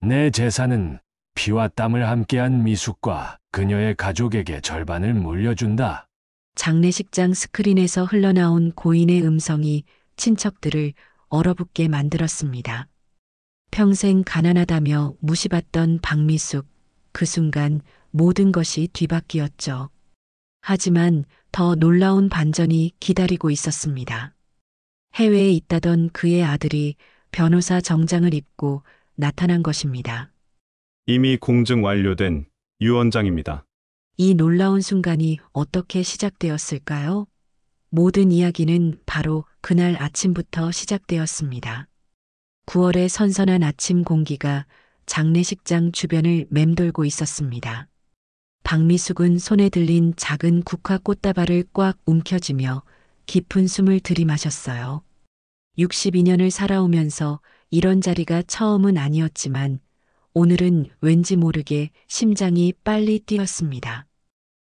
내 재산은 피와 땀을 함께한 미숙과 그녀의 가족에게 절반을 물려준다. 장례식장 스크린에서 흘러나온 고인의 음성이 친척들을 얼어붙게 만들었습니다. 평생 가난하다며 무시받던 박미숙, 그 순간 모든 것이 뒤바뀌었죠. 하지만 더 놀라운 반전이 기다리고 있었습니다. 해외에 있다던 그의 아들이 변호사 정장을 입고 나타난 것입니다. 이미 공증 완료된 유언장입니다. 이 놀라운 순간이 어떻게 시작되었을까요? 모든 이야기는 바로 그날 아침부터 시작되었습니다. 9월의 선선한 아침 공기가 장례식장 주변을 맴돌고 있었습니다. 박미숙은 손에 들린 작은 국화 꽃다발을 꽉 움켜쥐며 깊은 숨을 들이마셨어요. 62년을 살아오면서 이런 자리가 처음은 아니었지만 오늘은 왠지 모르게 심장이 빨리 뛰었습니다.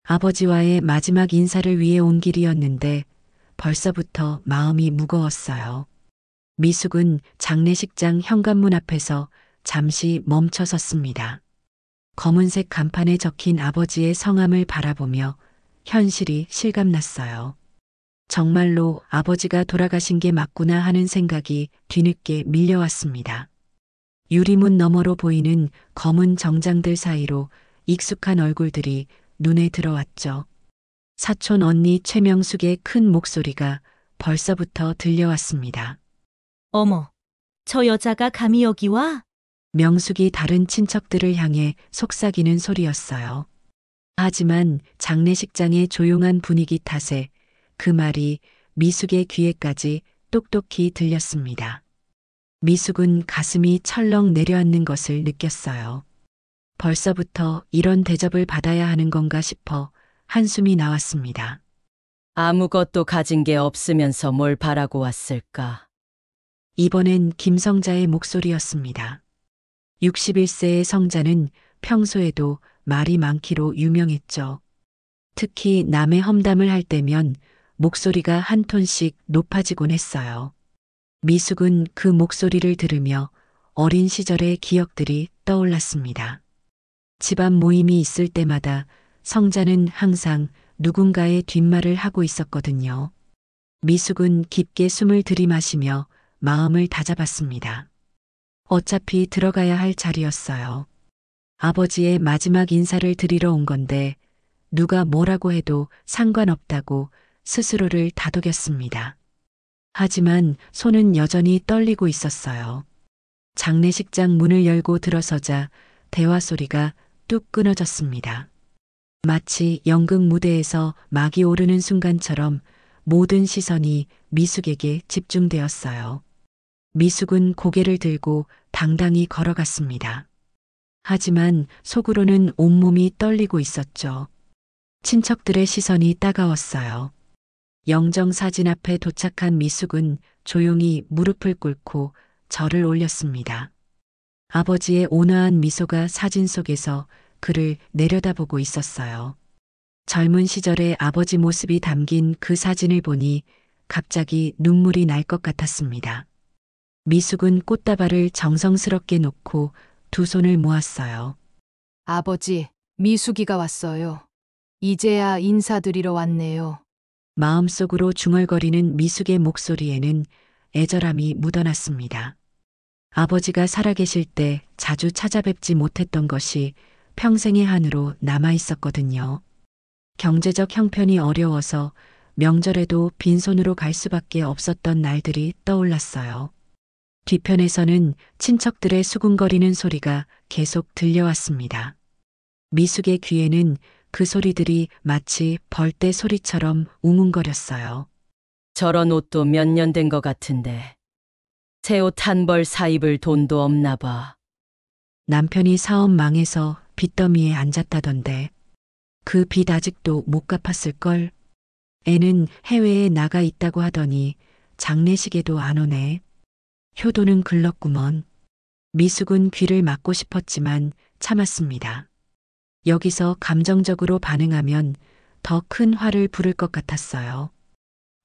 아버지와의 마지막 인사를 위해 온 길이었는데 벌써부터 마음이 무거웠어요. 미숙은 장례식장 현관문 앞에서 잠시 멈춰 섰습니다. 검은색 간판에 적힌 아버지의 성함을 바라보며 현실이 실감났어요. 정말로 아버지가 돌아가신 게 맞구나 하는 생각이 뒤늦게 밀려왔습니다. 유리문 너머로 보이는 검은 정장들 사이로 익숙한 얼굴들이 눈에 들어왔죠. 사촌 언니 최명숙의 큰 목소리가 벌써부터 들려왔습니다. 어머, 저 여자가 감히 여기 와? 명숙이 다른 친척들을 향해 속삭이는 소리였어요. 하지만 장례식장의 조용한 분위기 탓에 그 말이 미숙의 귀에까지 똑똑히 들렸습니다. 미숙은 가슴이 철렁 내려앉는 것을 느꼈어요. 벌써부터 이런 대접을 받아야 하는 건가 싶어 한숨이 나왔습니다. 아무것도 가진 게 없으면서 뭘 바라고 왔을까? 이번엔 김성자의 목소리였습니다. 61세의 성자는 평소에도 말이 많기로 유명했죠. 특히 남의 험담을 할 때면 목소리가 한 톤씩 높아지곤 했어요. 미숙은 그 목소리를 들으며 어린 시절의 기억들이 떠올랐습니다. 집안 모임이 있을 때마다 성자는 항상 누군가의 뒷말을 하고 있었거든요. 미숙은 깊게 숨을 들이마시며 마음을 다잡았습니다. 어차피 들어가야 할 자리였어요. 아버지의 마지막 인사를 드리러 온 건데 누가 뭐라고 해도 상관없다고 스스로를 다독였습니다. 하지만 손은 여전히 떨리고 있었어요. 장례식장 문을 열고 들어서자 대화 소리가 뚝 끊어졌습니다. 마치 연극 무대에서 막이 오르는 순간처럼 모든 시선이 미숙에게 집중되었어요. 미숙은 고개를 들고 당당히 걸어갔습니다. 하지만 속으로는 온몸이 떨리고 있었죠. 친척들의 시선이 따가웠어요. 영정사진 앞에 도착한 미숙은 조용히 무릎을 꿇고 절을 올렸습니다. 아버지의 온화한 미소가 사진 속에서 그를 내려다보고 있었어요. 젊은 시절의 아버지 모습이 담긴 그 사진을 보니 갑자기 눈물이 날 것 같았습니다. 미숙은 꽃다발을 정성스럽게 놓고 두 손을 모았어요. 아버지, 미숙이가 왔어요. 이제야 인사드리러 왔네요. 마음속으로 중얼거리는 미숙의 목소리에는 애절함이 묻어났습니다. 아버지가 살아계실 때 자주 찾아뵙지 못했던 것이 평생의 한으로 남아 있었거든요. 경제적 형편이 어려워서 명절에도 빈손으로 갈 수밖에 없었던 날들이 떠올랐어요. 뒤편에서는 친척들의 수군거리는 소리가 계속 들려왔습니다. 미숙의 귀에는 그 소리들이 마치 벌떼 소리처럼 웅웅거렸어요. 저런 옷도 몇 년 된 것 같은데. 새 옷 한 벌 사 입을 돈도 없나 봐. 남편이 사업 망해서 빚더미에 앉았다던데 그 빚 아직도 못 갚았을걸? 애는 해외에 나가 있다고 하더니 장례식에도 안 오네. 효도는 글렀구먼. 미숙은 귀를 막고 싶었지만 참았습니다. 여기서 감정적으로 반응하면 더 큰 화를 부를 것 같았어요.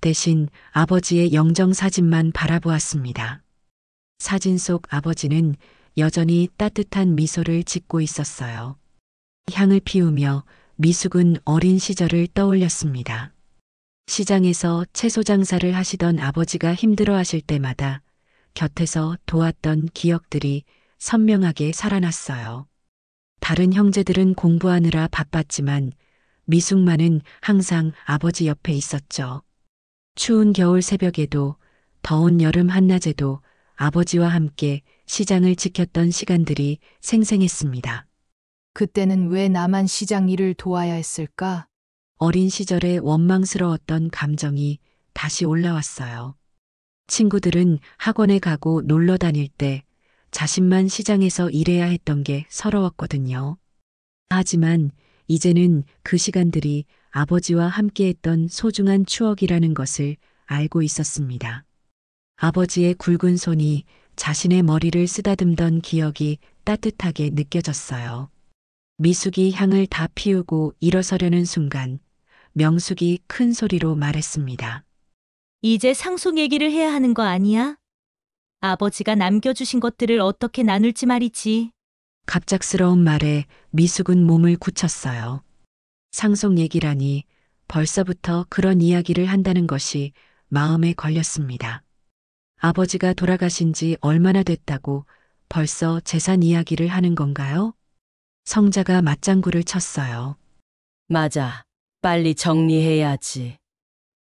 대신 아버지의 영정사진만 바라보았습니다. 사진 속 아버지는 여전히 따뜻한 미소를 짓고 있었어요. 향을 피우며 미숙은 어린 시절을 떠올렸습니다. 시장에서 채소 장사를 하시던 아버지가 힘들어 하실 때마다 곁에서 도왔던 기억들이 선명하게 살아났어요. 다른 형제들은 공부하느라 바빴지만 미숙만은 항상 아버지 옆에 있었죠. 추운 겨울 새벽에도 더운 여름 한낮에도 아버지와 함께 시장을 지켰던 시간들이 생생했습니다. 그때는 왜 나만 시장 일을 도와야 했을까? 어린 시절에 원망스러웠던 감정이 다시 올라왔어요. 친구들은 학원에 가고 놀러 다닐 때 자신만 시장에서 일해야 했던 게 서러웠거든요. 하지만 이제는 그 시간들이 아버지와 함께했던 소중한 추억이라는 것을 알고 있었습니다. 아버지의 굵은 손이 자신의 머리를 쓰다듬던 기억이 따뜻하게 느껴졌어요. 미숙이 향을 다 피우고 일어서려는 순간 명숙이 큰 소리로 말했습니다. 이제 상속 얘기를 해야 하는 거 아니야? 아버지가 남겨주신 것들을 어떻게 나눌지 말이지. 갑작스러운 말에 미숙은 몸을 굳혔어요. 상속 얘기라니 벌써부터 그런 이야기를 한다는 것이 마음에 걸렸습니다. 아버지가 돌아가신 지 얼마나 됐다고 벌써 재산 이야기를 하는 건가요? 성자가 맞장구를 쳤어요. 맞아. 빨리 정리해야지.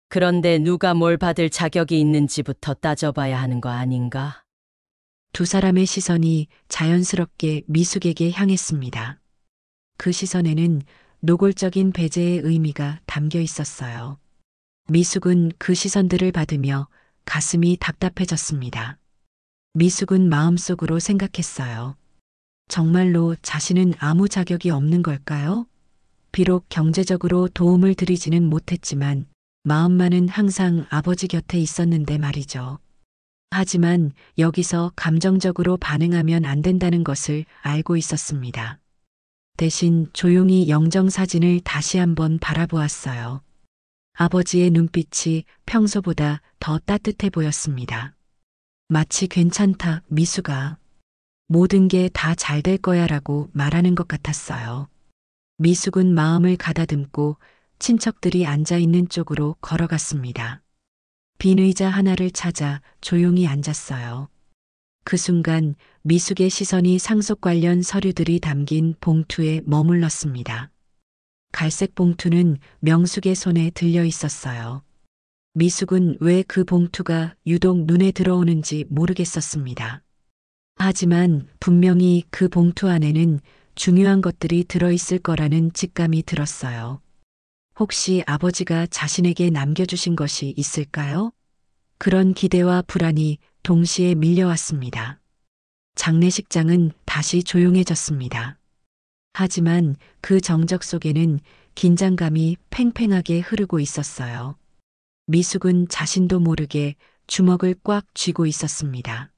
그런데 누가 뭘 받을 자격이 있는지부터 따져봐야 하는 거 아닌가? 두 사람의 시선이 자연스럽게 미숙에게 향했습니다. 그 시선에는 노골적인 배제의 의미가 담겨 있었어요. 미숙은 그 시선들을 받으며 가슴이 답답해졌습니다. 미숙은 마음속으로 생각했어요. 정말로 자신은 아무 자격이 없는 걸까요? 비록 경제적으로 도움을 드리지는 못했지만 마음만은 항상 아버지 곁에 있었는데 말이죠. 하지만 여기서 감정적으로 반응하면 안 된다는 것을 알고 있었습니다. 대신 조용히 영정사진을 다시 한번 바라보았어요. 아버지의 눈빛이 평소보다 더 따뜻해 보였습니다. 마치 괜찮다, 미숙아. 모든 게 다 잘 될 거야 라고 말하는 것 같았어요. 미숙은 마음을 가다듬고 친척들이 앉아있는 쪽으로 걸어갔습니다. 빈 의자 하나를 찾아 조용히 앉았어요. 그 순간 미숙의 시선이 상속 관련 서류들이 담긴 봉투에 머물렀습니다. 갈색 봉투는 명숙의 손에 들려 있었어요. 미숙은 왜 그 봉투가 유독 눈에 들어오는지 모르겠었습니다. 하지만 분명히 그 봉투 안에는 중요한 것들이 들어있을 거라는 직감이 들었어요. 혹시 아버지가 자신에게 남겨주신 것이 있을까요? 그런 기대와 불안이 동시에 밀려왔습니다. 장례식장은 다시 조용해졌습니다. 하지만 그 정적 속에는 긴장감이 팽팽하게 흐르고 있었어요. 미숙은 자신도 모르게 주먹을 꽉 쥐고 있었습니다.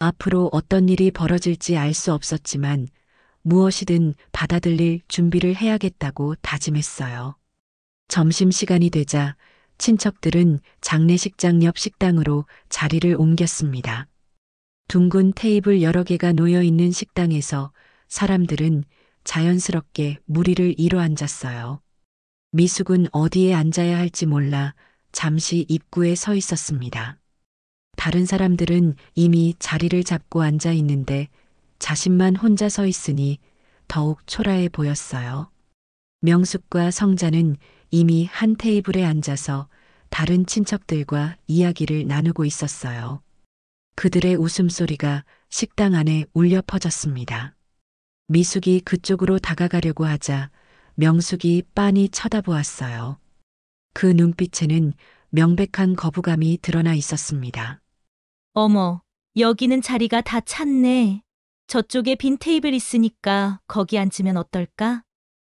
앞으로 어떤 일이 벌어질지 알 수 없었지만 무엇이든 받아들일 준비를 해야겠다고 다짐했어요. 점심시간이 되자 친척들은 장례식장 옆 식당으로 자리를 옮겼습니다. 둥근 테이블 여러 개가 놓여 있는 식당에서 사람들은 자연스럽게 무리를 이뤄 앉았어요. 미숙은 어디에 앉아야 할지 몰라 잠시 입구에 서 있었습니다. 다른 사람들은 이미 자리를 잡고 앉아 있는데 자신만 혼자 서 있으니 더욱 초라해 보였어요. 명숙과 성자는 이미 한 테이블에 앉아서 다른 친척들과 이야기를 나누고 있었어요. 그들의 웃음소리가 식당 안에 울려 퍼졌습니다. 미숙이 그쪽으로 다가가려고 하자 명숙이 빤히 쳐다보았어요. 그 눈빛에는 명백한 거부감이 드러나 있었습니다. 어머, 여기는 자리가 다 찼네. 저쪽에 빈 테이블 있으니까 거기 앉으면 어떨까?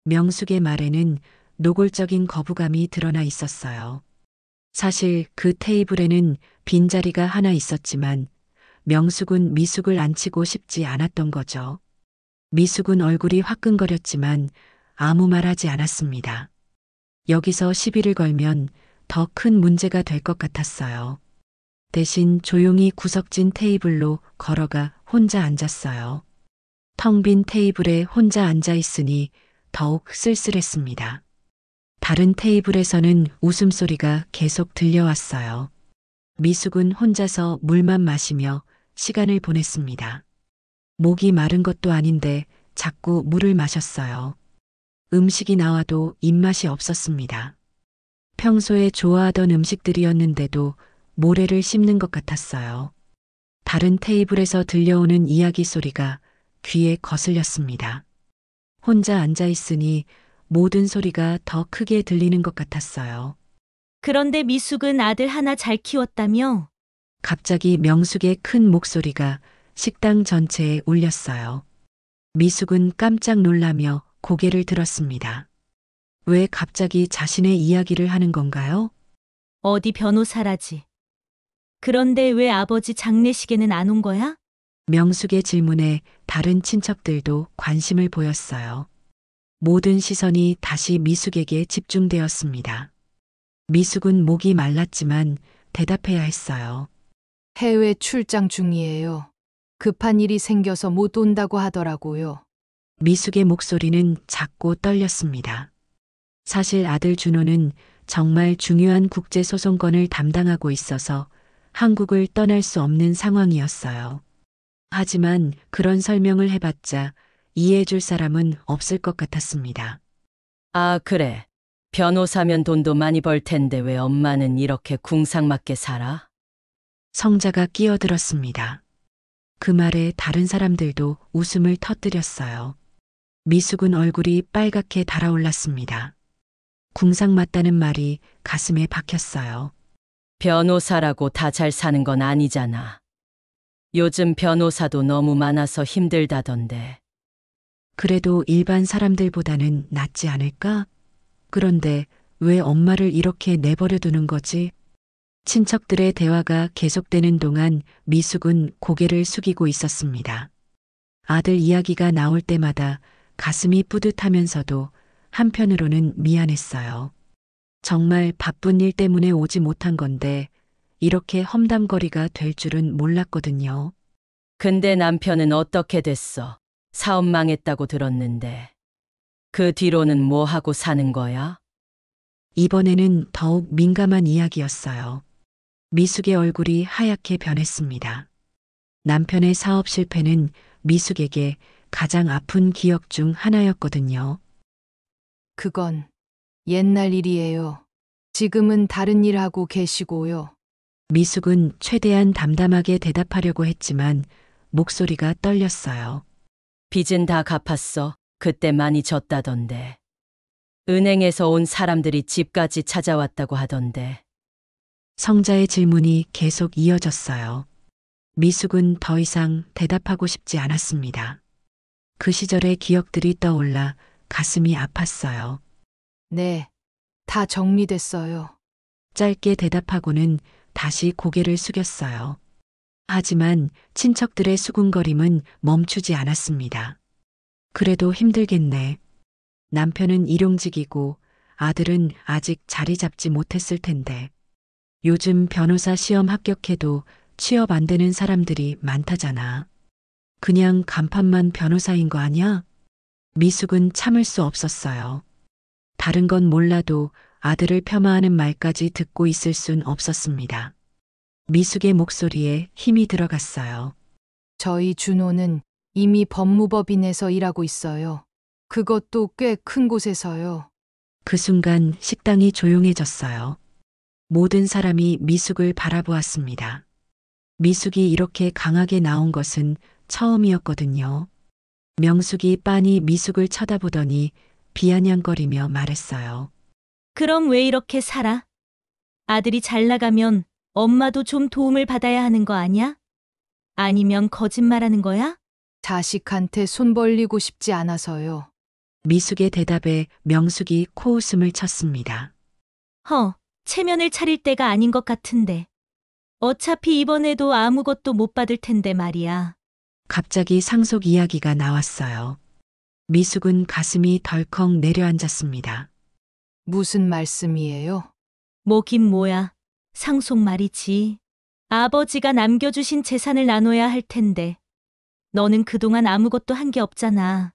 명숙의 말에는 노골적인 거부감이 드러나 있었어요. 사실 그 테이블에는 빈자리가 하나 있었지만 명숙은 미숙을 앉히고 싶지 않았던 거죠. 미숙은 얼굴이 화끈거렸지만 아무 말 하지 않았습니다. 여기서 시비를 걸면 더 큰 문제가 될 것 같았어요. 대신 조용히 구석진 테이블로 걸어가 혼자 앉았어요. 텅 빈 테이블에 혼자 앉아 있으니 더욱 쓸쓸했습니다. 다른 테이블에서는 웃음소리가 계속 들려왔어요. 미숙은 혼자서 물만 마시며 시간을 보냈습니다. 목이 마른 것도 아닌데 자꾸 물을 마셨어요. 음식이 나와도 입맛이 없었습니다. 평소에 좋아하던 음식들이었는데도 모래를 씹는 것 같았어요. 다른 테이블에서 들려오는 이야기 소리가 귀에 거슬렸습니다. 혼자 앉아 있으니 모든 소리가 더 크게 들리는 것 같았어요. 그런데 미숙은 아들 하나 잘 키웠다며? 갑자기 명숙의 큰 목소리가 식당 전체에 울렸어요. 미숙은 깜짝 놀라며 고개를 들었습니다. 왜 갑자기 자신의 이야기를 하는 건가요? 어디 변호사라지. 그런데 왜 아버지 장례식에는 안 온 거야? 명숙의 질문에 다른 친척들도 관심을 보였어요. 모든 시선이 다시 미숙에게 집중되었습니다. 미숙은 목이 말랐지만 대답해야 했어요. 해외 출장 중이에요. 급한 일이 생겨서 못 온다고 하더라고요. 미숙의 목소리는 작고 떨렸습니다. 사실 아들 준호는 정말 중요한 국제소송권을 담당하고 있어서 한국을 떠날 수 없는 상황이었어요. 하지만 그런 설명을 해봤자 이해해줄 사람은 없을 것 같았습니다. 아, 그래. 변호사면 돈도 많이 벌 텐데 왜 엄마는 이렇게 궁상맞게 살아? 성자가 끼어들었습니다. 그 말에 다른 사람들도 웃음을 터뜨렸어요. 미숙은 얼굴이 빨갛게 달아올랐습니다. 궁상맞다는 말이 가슴에 박혔어요. 변호사라고 다 잘 사는 건 아니잖아. 요즘 변호사도 너무 많아서 힘들다던데. 그래도 일반 사람들보다는 낫지 않을까? 그런데 왜 엄마를 이렇게 내버려 두는 거지? 친척들의 대화가 계속되는 동안 미숙은 고개를 숙이고 있었습니다. 아들 이야기가 나올 때마다 가슴이 뿌듯하면서도 한편으로는 미안했어요. 정말 바쁜 일 때문에 오지 못한 건데 이렇게 험담거리가 될 줄은 몰랐거든요. 근데 남편은 어떻게 됐어? 사업 망했다고 들었는데. 그 뒤로는 뭐 하고 사는 거야? 이번에는 더욱 민감한 이야기였어요. 미숙의 얼굴이 하얗게 변했습니다. 남편의 사업 실패는 미숙에게 가장 아픈 기억 중 하나였거든요. 그건 옛날 일이에요. 지금은 다른 일 하고 계시고요. 미숙은 최대한 담담하게 대답하려고 했지만 목소리가 떨렸어요. 빚은 다 갚았어. 그때 많이 졌다던데. 은행에서 온 사람들이 집까지 찾아왔다고 하던데. 성자의 질문이 계속 이어졌어요. 미숙은 더 이상 대답하고 싶지 않았습니다. 그 시절의 기억들이 떠올라 가슴이 아팠어요. 네, 다 정리됐어요. 짧게 대답하고는 다시 고개를 숙였어요. 하지만 친척들의 수군거림은 멈추지 않았습니다. 그래도 힘들겠네. 남편은 일용직이고 아들은 아직 자리 잡지 못했을 텐데. 요즘 변호사 시험 합격해도 취업 안 되는 사람들이 많다잖아. 그냥 간판만 변호사인 거 아냐? 미숙은 참을 수 없었어요. 다른 건 몰라도 아들을 폄하하는 말까지 듣고 있을 순 없었습니다. 미숙의 목소리에 힘이 들어갔어요. 저희 준호는 이미 법무법인에서 일하고 있어요. 그것도 꽤 큰 곳에서요. 그 순간 식당이 조용해졌어요. 모든 사람이 미숙을 바라보았습니다. 미숙이 이렇게 강하게 나온 것은 처음이었거든요. 명숙이 빤히 미숙을 쳐다보더니 비아냥거리며 말했어요. 그럼 왜 이렇게 살아? 아들이 잘 나가면 엄마도 좀 도움을 받아야 하는 거 아니야? 아니면 거짓말하는 거야? 자식한테 손 벌리고 싶지 않아서요. 미숙의 대답에 명숙이 코웃음을 쳤습니다. 체면을 차릴 때가 아닌 것 같은데. 어차피 이번에도 아무것도 못 받을 텐데 말이야. 갑자기 상속 이야기가 나왔어요. 미숙은 가슴이 덜컥 내려앉았습니다. 무슨 말씀이에요? 뭐긴 뭐야. 상속 말이지. 아버지가 남겨주신 재산을 나눠야 할 텐데. 너는 그동안 아무것도 한 게 없잖아.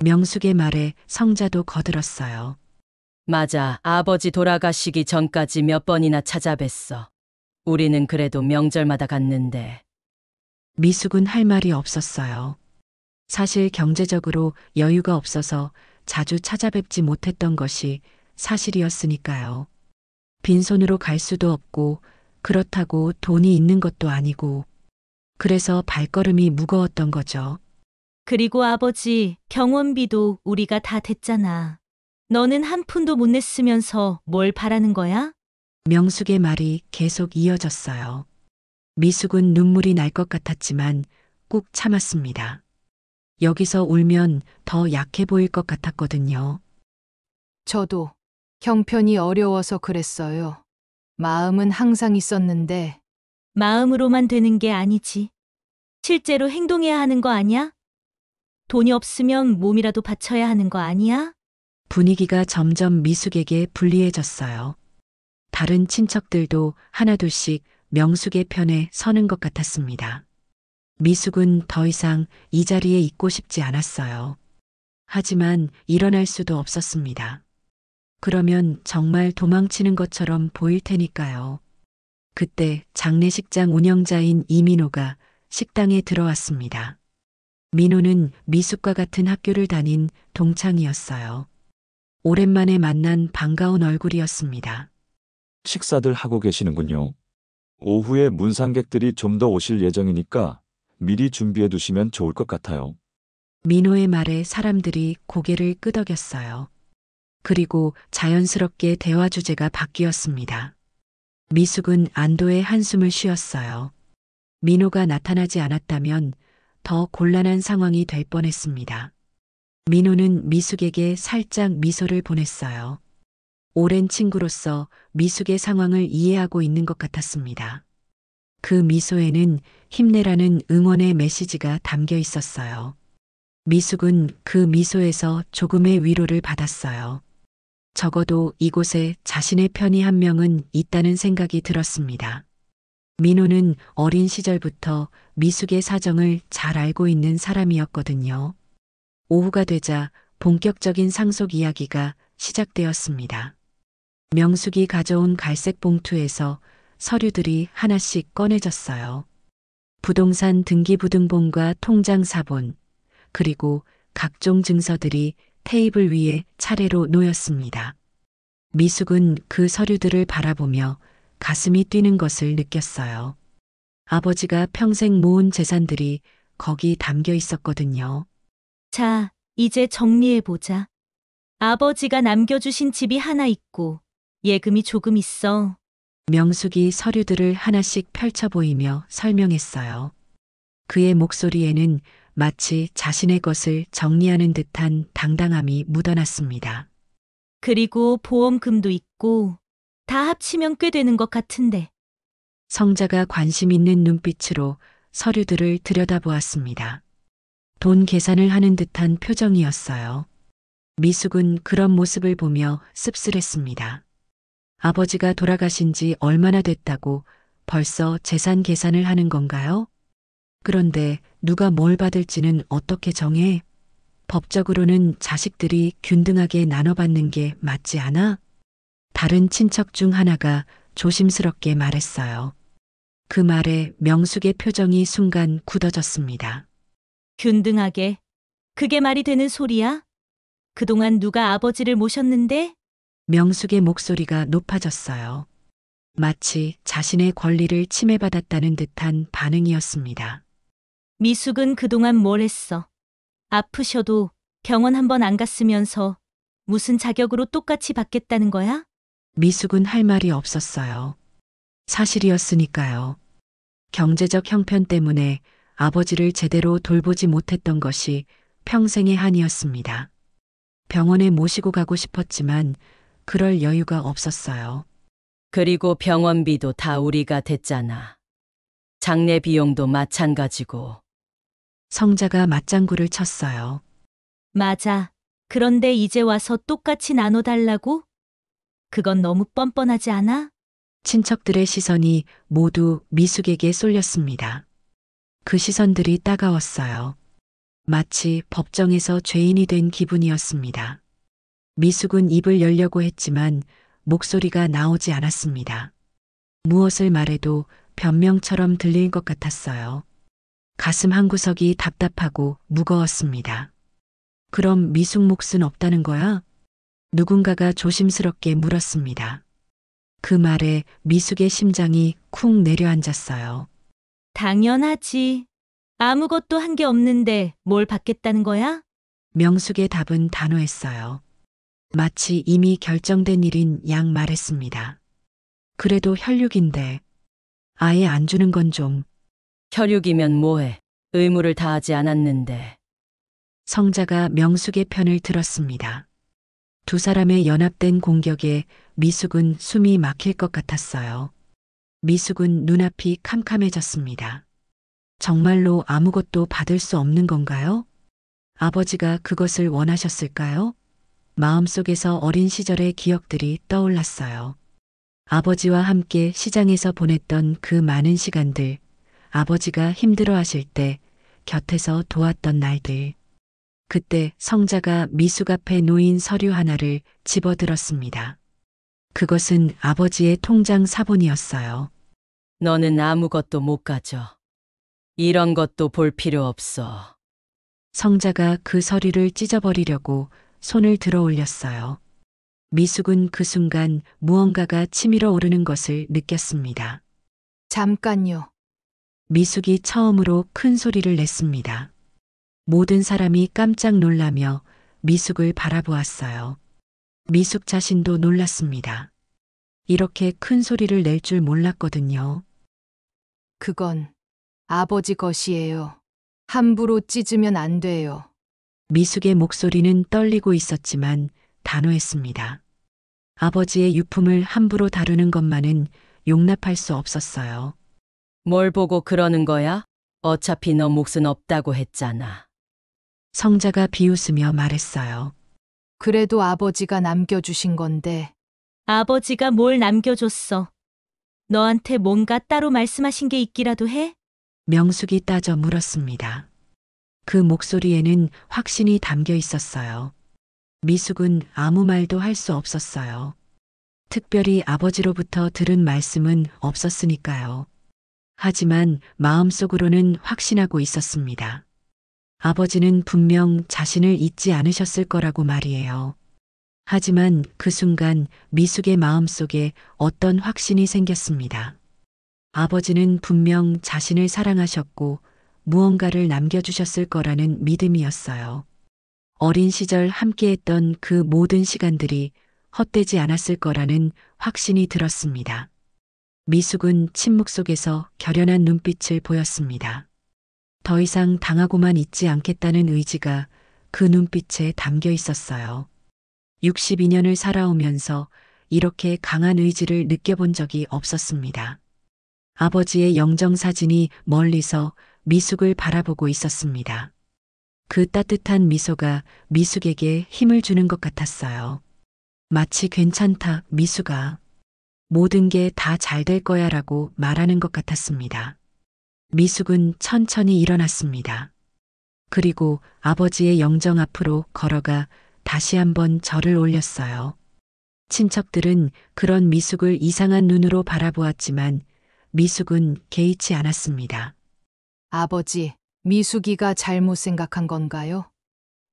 명숙의 말에 성자도 거들었어요. 맞아. 아버지 돌아가시기 전까지 몇 번이나 찾아뵀어. 우리는 그래도 명절마다 갔는데. 미숙은 할 말이 없었어요. 사실 경제적으로 여유가 없어서 자주 찾아뵙지 못했던 것이 사실이었으니까요. 빈손으로 갈 수도 없고 그렇다고 돈이 있는 것도 아니고 그래서 발걸음이 무거웠던 거죠. 그리고 아버지, 병원비도 우리가 다 댔잖아. 너는 한 푼도 못 냈으면서 뭘 바라는 거야? 명숙의 말이 계속 이어졌어요. 미숙은 눈물이 날 것 같았지만 꾹 참았습니다. 여기서 울면 더 약해 보일 것 같았거든요. 저도 형편이 어려워서 그랬어요. 마음은 항상 있었는데 마음으로만 되는 게 아니지. 실제로 행동해야 하는 거 아니야? 돈이 없으면 몸이라도 바쳐야 하는 거 아니야? 분위기가 점점 미숙에게 불리해졌어요. 다른 친척들도 하나둘씩 명숙의 편에 서는 것 같았습니다. 미숙은 더 이상 이 자리에 있고 싶지 않았어요. 하지만 일어날 수도 없었습니다. 그러면 정말 도망치는 것처럼 보일 테니까요. 그때 장례식장 운영자인 이민호가 식당에 들어왔습니다. 민호는 미숙과 같은 학교를 다닌 동창이었어요. 오랜만에 만난 반가운 얼굴이었습니다. 식사들 하고 계시는군요. 오후에 문상객들이 좀 더 오실 예정이니까 미리 준비해 두시면 좋을 것 같아요. 민호의 말에 사람들이 고개를 끄덕였어요. 그리고 자연스럽게 대화 주제가 바뀌었습니다. 미숙은 안도의 한숨을 쉬었어요. 민호가 나타나지 않았다면 더 곤란한 상황이 될 뻔했습니다. 민호는 미숙에게 살짝 미소를 보냈어요. 오랜 친구로서 미숙의 상황을 이해하고 있는 것 같았습니다. 그 미소에는 힘내라는 응원의 메시지가 담겨 있었어요. 미숙은 그 미소에서 조금의 위로를 받았어요. 적어도 이곳에 자신의 편이 한 명은 있다는 생각이 들었습니다. 민호는 어린 시절부터 미숙의 사정을 잘 알고 있는 사람이었거든요. 오후가 되자 본격적인 상속 이야기가 시작되었습니다. 명숙이 가져온 갈색 봉투에서 서류들이 하나씩 꺼내졌어요. 부동산 등기부등본과 통장 사본, 그리고 각종 증서들이 테이블 위에 차례로 놓였습니다. 미숙은 그 서류들을 바라보며 가슴이 뛰는 것을 느꼈어요. 아버지가 평생 모은 재산들이 거기 담겨 있었거든요. 자, 이제 정리해보자. 아버지가 남겨주신 집이 하나 있고, 예금이 조금 있어. 명숙이 서류들을 하나씩 펼쳐 보이며 설명했어요. 그의 목소리에는 마치 자신의 것을 정리하는 듯한 당당함이 묻어났습니다. 그리고 보험금도 있고, 다 합치면 꽤 되는 것 같은데. 성자가 관심 있는 눈빛으로 서류들을 들여다보았습니다. 돈 계산을 하는 듯한 표정이었어요. 미숙은 그런 모습을 보며 씁쓸했습니다. 아버지가 돌아가신 지 얼마나 됐다고 벌써 재산 계산을 하는 건가요? 그런데 누가 뭘 받을지는 어떻게 정해? 법적으로는 자식들이 균등하게 나눠받는 게 맞지 않아? 다른 친척 중 하나가 조심스럽게 말했어요. 그 말에 명숙의 표정이 순간 굳어졌습니다. 균등하게. 그게 말이 되는 소리야? 그동안 누가 아버지를 모셨는데? 명숙의 목소리가 높아졌어요. 마치 자신의 권리를 침해받았다는 듯한 반응이었습니다. 미숙은 그동안 뭘 했어? 아프셔도 병원 한 번 안 갔으면서 무슨 자격으로 똑같이 받겠다는 거야? 미숙은 할 말이 없었어요. 사실이었으니까요. 경제적 형편 때문에 아버지를 제대로 돌보지 못했던 것이 평생의 한이었습니다. 병원에 모시고 가고 싶었지만 그럴 여유가 없었어요. 그리고 병원비도 다 우리가 댔잖아. 장례 비용도 마찬가지고. 성자가 맞장구를 쳤어요. 맞아. 그런데 이제 와서 똑같이 나눠달라고? 그건 너무 뻔뻔하지 않아? 친척들의 시선이 모두 미숙에게 쏠렸습니다. 그 시선들이 따가웠어요. 마치 법정에서 죄인이 된 기분이었습니다. 미숙은 입을 열려고 했지만 목소리가 나오지 않았습니다. 무엇을 말해도 변명처럼 들릴 것 같았어요. 가슴 한구석이 답답하고 무거웠습니다. 그럼 미숙 몫은 없다는 거야? 누군가가 조심스럽게 물었습니다. 그 말에 미숙의 심장이 쿵 내려앉았어요. 당연하지. 아무것도 한 게 없는데 뭘 받겠다는 거야? 명숙의 답은 단호했어요. 마치 이미 결정된 일인 양 말했습니다. 그래도 혈육인데 아예 안 주는 건 좀. 혈육이면 뭐해? 의무를 다하지 않았는데. 성자가 명숙의 편을 들었습니다. 두 사람의 연합된 공격에 미숙은 숨이 막힐 것 같았어요. 미숙은 눈앞이 캄캄해졌습니다. 정말로 아무것도 받을 수 없는 건가요? 아버지가 그것을 원하셨을까요? 마음속에서 어린 시절의 기억들이 떠올랐어요. 아버지와 함께 시장에서 보냈던 그 많은 시간들, 아버지가 힘들어 하실 때 곁에서 도왔던 날들. 그때 성자가 미숙 앞에 놓인 서류 하나를 집어들었습니다. 그것은 아버지의 통장 사본이었어요. 너는 아무것도 못 가져. 이런 것도 볼 필요 없어. 성자가 그 서류를 찢어버리려고 손을 들어 올렸어요. 미숙은 그 순간 무언가가 치밀어 오르는 것을 느꼈습니다. 잠깐요. 미숙이 처음으로 큰 소리를 냈습니다. 모든 사람이 깜짝 놀라며 미숙을 바라보았어요. 미숙 자신도 놀랐습니다. 이렇게 큰 소리를 낼 줄 몰랐거든요. 그건 아버지 것이에요. 함부로 찢으면 안 돼요. 미숙의 목소리는 떨리고 있었지만 단호했습니다. 아버지의 유품을 함부로 다루는 것만은 용납할 수 없었어요. 뭘 보고 그러는 거야? 어차피 너 몫은 없다고 했잖아. 성자가 비웃으며 말했어요. 그래도 아버지가 남겨주신 건데 아버지가 뭘 남겨줬어? 너한테 뭔가 따로 말씀하신 게 있기라도 해? 명숙이 따져 물었습니다. 그 목소리에는 확신이 담겨 있었어요. 미숙은 아무 말도 할 수 없었어요. 특별히 아버지로부터 들은 말씀은 없었으니까요. 하지만 마음속으로는 확신하고 있었습니다. 아버지는 분명 자신을 잊지 않으셨을 거라고 말이에요. 하지만 그 순간 미숙의 마음속에 어떤 확신이 생겼습니다. 아버지는 분명 자신을 사랑하셨고 무언가를 남겨주셨을 거라는 믿음이었어요. 어린 시절 함께했던 그 모든 시간들이 헛되지 않았을 거라는 확신이 들었습니다. 미숙은 침묵 속에서 결연한 눈빛을 보였습니다. 더 이상 당하고만 있지 않겠다는 의지가 그 눈빛에 담겨 있었어요. 62년을 살아오면서 이렇게 강한 의지를 느껴본 적이 없었습니다. 아버지의 영정사진이 멀리서 미숙을 바라보고 있었습니다. 그 따뜻한 미소가 미숙에게 힘을 주는 것 같았어요. 마치 괜찮다, 미숙아. 모든 게 다 잘 될 거야 라고 말하는 것 같았습니다. 미숙은 천천히 일어났습니다. 그리고 아버지의 영정 앞으로 걸어가 다시 한번 절을 올렸어요. 친척들은 그런 미숙을 이상한 눈으로 바라보았지만 미숙은 개의치 않았습니다. 아버지, 미숙이가 잘못 생각한 건가요?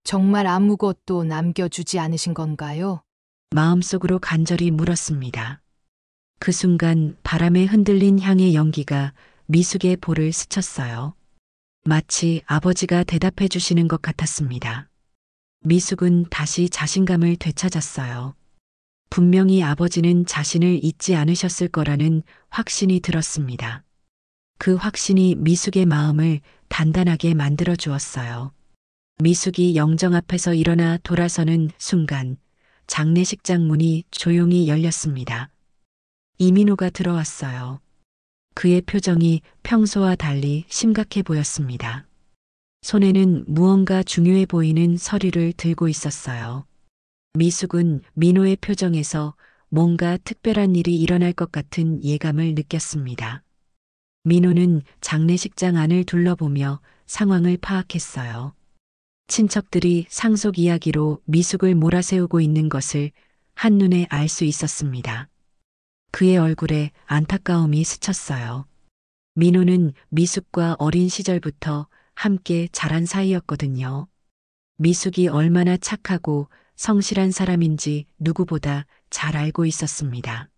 정말 아무것도 남겨주지 않으신 건가요? 마음속으로 간절히 물었습니다. 그 순간 바람에 흔들린 향의 연기가 미숙의 볼을 스쳤어요. 마치 아버지가 대답해 주시는 것 같았습니다. 미숙은 다시 자신감을 되찾았어요. 분명히 아버지는 자신을 잊지 않으셨을 거라는 확신이 들었습니다. 그 확신이 미숙의 마음을 단단하게 만들어 주었어요. 미숙이 영정 앞에서 일어나 돌아서는 순간 장례식장 문이 조용히 열렸습니다. 이민호가 들어왔어요. 그의 표정이 평소와 달리 심각해 보였습니다. 손에는 무언가 중요해 보이는 서류를 들고 있었어요. 미숙은 민호의 표정에서 뭔가 특별한 일이 일어날 것 같은 예감을 느꼈습니다. 민호는 장례식장 안을 둘러보며 상황을 파악했어요. 친척들이 상속 이야기로 미숙을 몰아세우고 있는 것을 한눈에 알 수 있었습니다. 그의 얼굴에 안타까움이 스쳤어요. 민호는 미숙과 어린 시절부터 함께 자란 사이였거든요. 미숙이 얼마나 착하고 성실한 사람인지 누구보다 잘 알고 있었습니다.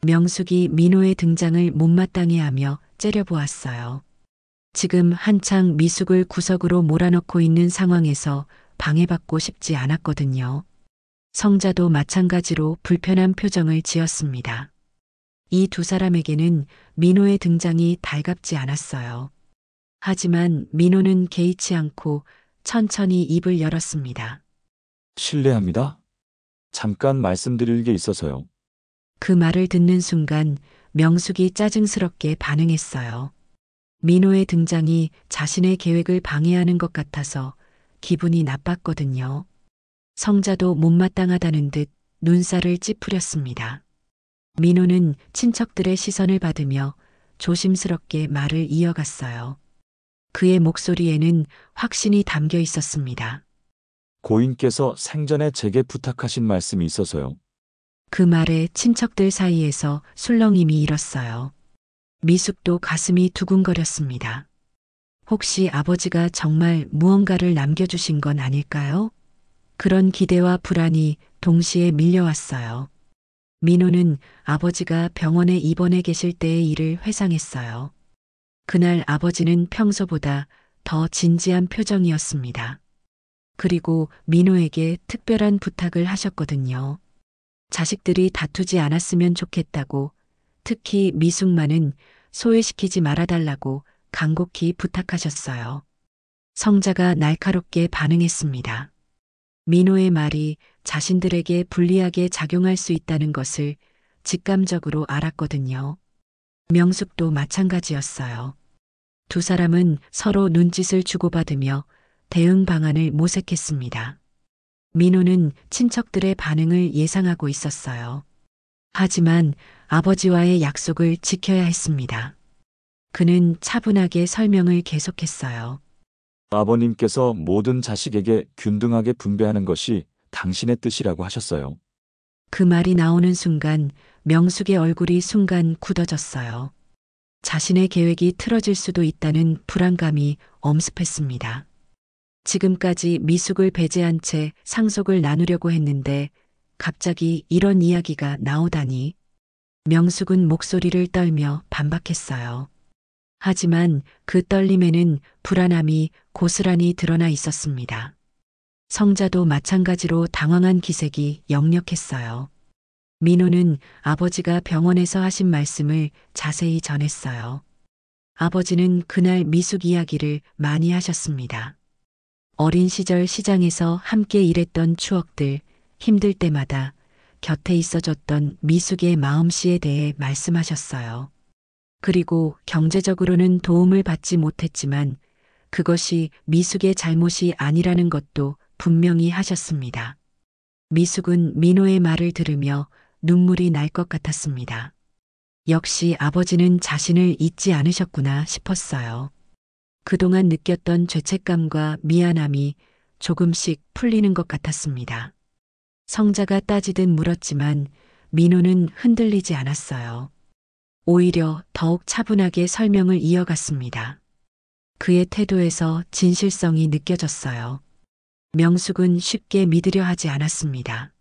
명숙이 민호의 등장을 못마땅해 하며 째려보았어요. 지금 한창 미숙을 구석으로 몰아넣고 있는 상황에서 방해받고 싶지 않았거든요. 성자도 마찬가지로 불편한 표정을 지었습니다. 이 두 사람에게는 민호의 등장이 달갑지 않았어요. 하지만 민호는 개의치 않고 천천히 입을 열었습니다. 실례합니다. 잠깐 말씀드릴 게 있어서요. 그 말을 듣는 순간 명숙이 짜증스럽게 반응했어요. 민호의 등장이 자신의 계획을 방해하는 것 같아서 기분이 나빴거든요. 성자도 못마땅하다는 듯 눈살을 찌푸렸습니다. 민호는 친척들의 시선을 받으며 조심스럽게 말을 이어갔어요. 그의 목소리에는 확신이 담겨 있었습니다. 고인께서 생전에 제게 부탁하신 말씀이 있어서요. 그 말에 친척들 사이에서 술렁임이 일었어요. 미숙도 가슴이 두근거렸습니다. 혹시 아버지가 정말 무언가를 남겨주신 건 아닐까요? 그런 기대와 불안이 동시에 밀려왔어요. 민호는 아버지가 병원에 입원해 계실 때의 일을 회상했어요. 그날 아버지는 평소보다 더 진지한 표정이었습니다. 그리고 민호에게 특별한 부탁을 하셨거든요. 자식들이 다투지 않았으면 좋겠다고, 특히 미숙만은 소외시키지 말아달라고 간곡히 부탁하셨어요. 성자가 날카롭게 반응했습니다. 민호의 말이 자신들에게 불리하게 작용할 수 있다는 것을 직감적으로 알았거든요. 명숙도 마찬가지였어요. 두 사람은 서로 눈짓을 주고받으며 대응 방안을 모색했습니다. 민호는 친척들의 반응을 예상하고 있었어요. 하지만 아버지와의 약속을 지켜야 했습니다. 그는 차분하게 설명을 계속했어요. 아버님께서 모든 자식에게 균등하게 분배하는 것이 당신의 뜻이라고 하셨어요. 그 말이 나오는 순간 명숙의 얼굴이 순간 굳어졌어요. 자신의 계획이 틀어질 수도 있다는 불안감이 엄습했습니다. 지금까지 미숙을 배제한 채 상속을 나누려고 했는데 갑자기 이런 이야기가 나오다니. 명숙은 목소리를 떨며 반박했어요. 하지만 그 떨림에는 불안함이 고스란히 드러나 있었습니다. 성자도 마찬가지로 당황한 기색이 역력했어요. 민호는 아버지가 병원에서 하신 말씀을 자세히 전했어요. 아버지는 그날 미숙 이야기를 많이 하셨습니다. 어린 시절 시장에서 함께 일했던 추억들, 힘들 때마다 곁에 있어줬던 미숙의 마음씨에 대해 말씀하셨어요. 그리고 경제적으로는 도움을 받지 못했지만 그것이 미숙의 잘못이 아니라는 것도 분명히 하셨습니다. 미숙은 민호의 말을 들으며 눈물이 날 것 같았습니다. 역시 아버지는 자신을 잊지 않으셨구나 싶었어요. 그동안 느꼈던 죄책감과 미안함이 조금씩 풀리는 것 같았습니다. 성자가 따지듯 물었지만 민호는 흔들리지 않았어요. 오히려 더욱 차분하게 설명을 이어갔습니다. 그의 태도에서 진실성이 느껴졌어요. 명숙은 쉽게 믿으려 하지 않았습니다.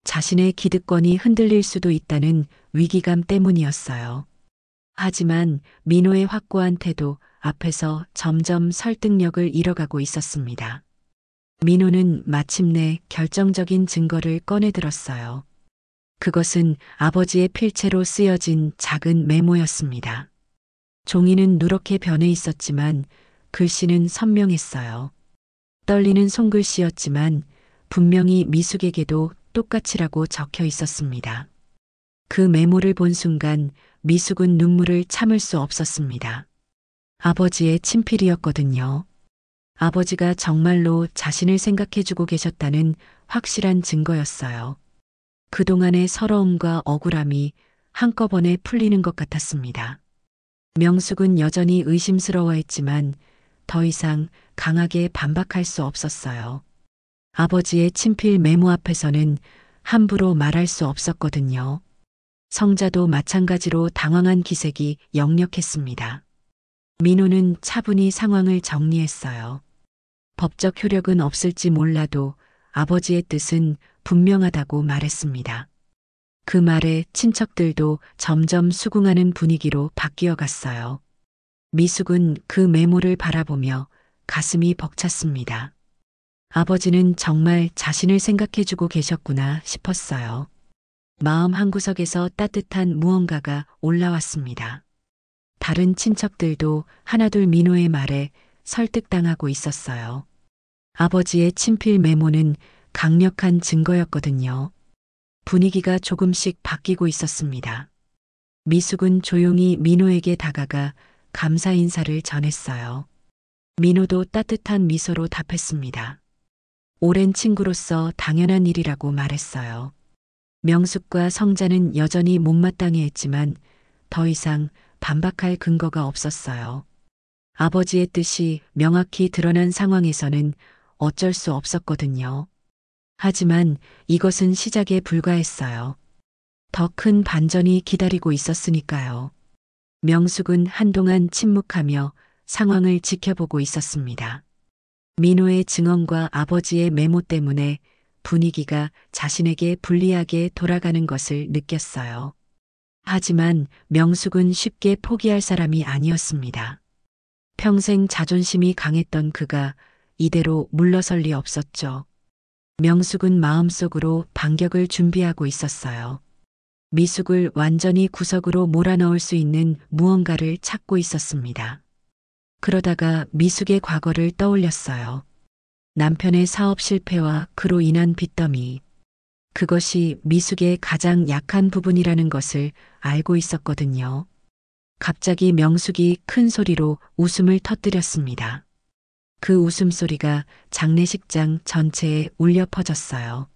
자신의 기득권이 흔들릴 수도 있다는 위기감 때문이었어요. 하지만 민호의 확고한 태도 앞에서 점점 설득력을 잃어가고 있었습니다. 민호는 마침내 결정적인 증거를 꺼내들었어요. 그것은 아버지의 필체로 쓰여진 작은 메모였습니다. 종이는 누렇게 변해 있었지만 글씨는 선명했어요. 떨리는 손글씨였지만 분명히 미숙에게도 똑같이라고 적혀 있었습니다. 그 메모를 본 순간 미숙은 눈물을 참을 수 없었습니다. 아버지의 친필이었거든요. 아버지가 정말로 자신을 생각해주고 계셨다는 확실한 증거였어요. 그동안의 서러움과 억울함이 한꺼번에 풀리는 것 같았습니다. 명숙은 여전히 의심스러워했지만 더 이상 강하게 반박할 수 없었어요. 아버지의 친필 메모 앞에서는 함부로 말할 수 없었거든요. 성자도 마찬가지로 당황한 기색이 역력했습니다. 민호는 차분히 상황을 정리했어요. 법적 효력은 없을지 몰라도 아버지의 뜻은 분명하다고 말했습니다. 그 말에 친척들도 점점 수긍하는 분위기로 바뀌어 갔어요. 미숙은 그 메모를 바라보며 가슴이 벅찼습니다. 아버지는 정말 자신을 생각해주고 계셨구나 싶었어요. 마음 한구석에서 따뜻한 무언가가 올라왔습니다. 다른 친척들도 하나둘 민호의 말에 설득당하고 있었어요. 아버지의 친필 메모는 강력한 증거였거든요. 분위기가 조금씩 바뀌고 있었습니다. 미숙은 조용히 민호에게 다가가 감사 인사를 전했어요. 민호도 따뜻한 미소로 답했습니다. 오랜 친구로서 당연한 일이라고 말했어요. 명숙과 성자는 여전히 못마땅해했지만 더 이상 반박할 근거가 없었어요. 아버지의 뜻이 명확히 드러난 상황에서는 어쩔 수 없었거든요. 하지만 이것은 시작에 불과했어요. 더 큰 반전이 기다리고 있었으니까요. 명숙은 한동안 침묵하며 상황을 지켜보고 있었습니다. 민호의 증언과 아버지의 메모 때문에 분위기가 자신에게 불리하게 돌아가는 것을 느꼈어요. 하지만 명숙은 쉽게 포기할 사람이 아니었습니다. 평생 자존심이 강했던 그가 이대로 물러설 리 없었죠. 명숙은 마음속으로 반격을 준비하고 있었어요. 미숙을 완전히 구석으로 몰아넣을 수 있는 무언가를 찾고 있었습니다. 그러다가 미숙의 과거를 떠올렸어요. 남편의 사업 실패와 그로 인한 빚더미. 그것이 미숙의 가장 약한 부분이라는 것을 알고 있었거든요. 갑자기 명숙이 큰 소리로 웃음을 터뜨렸습니다. 그 웃음소리가 장례식장 전체에 울려 퍼졌어요.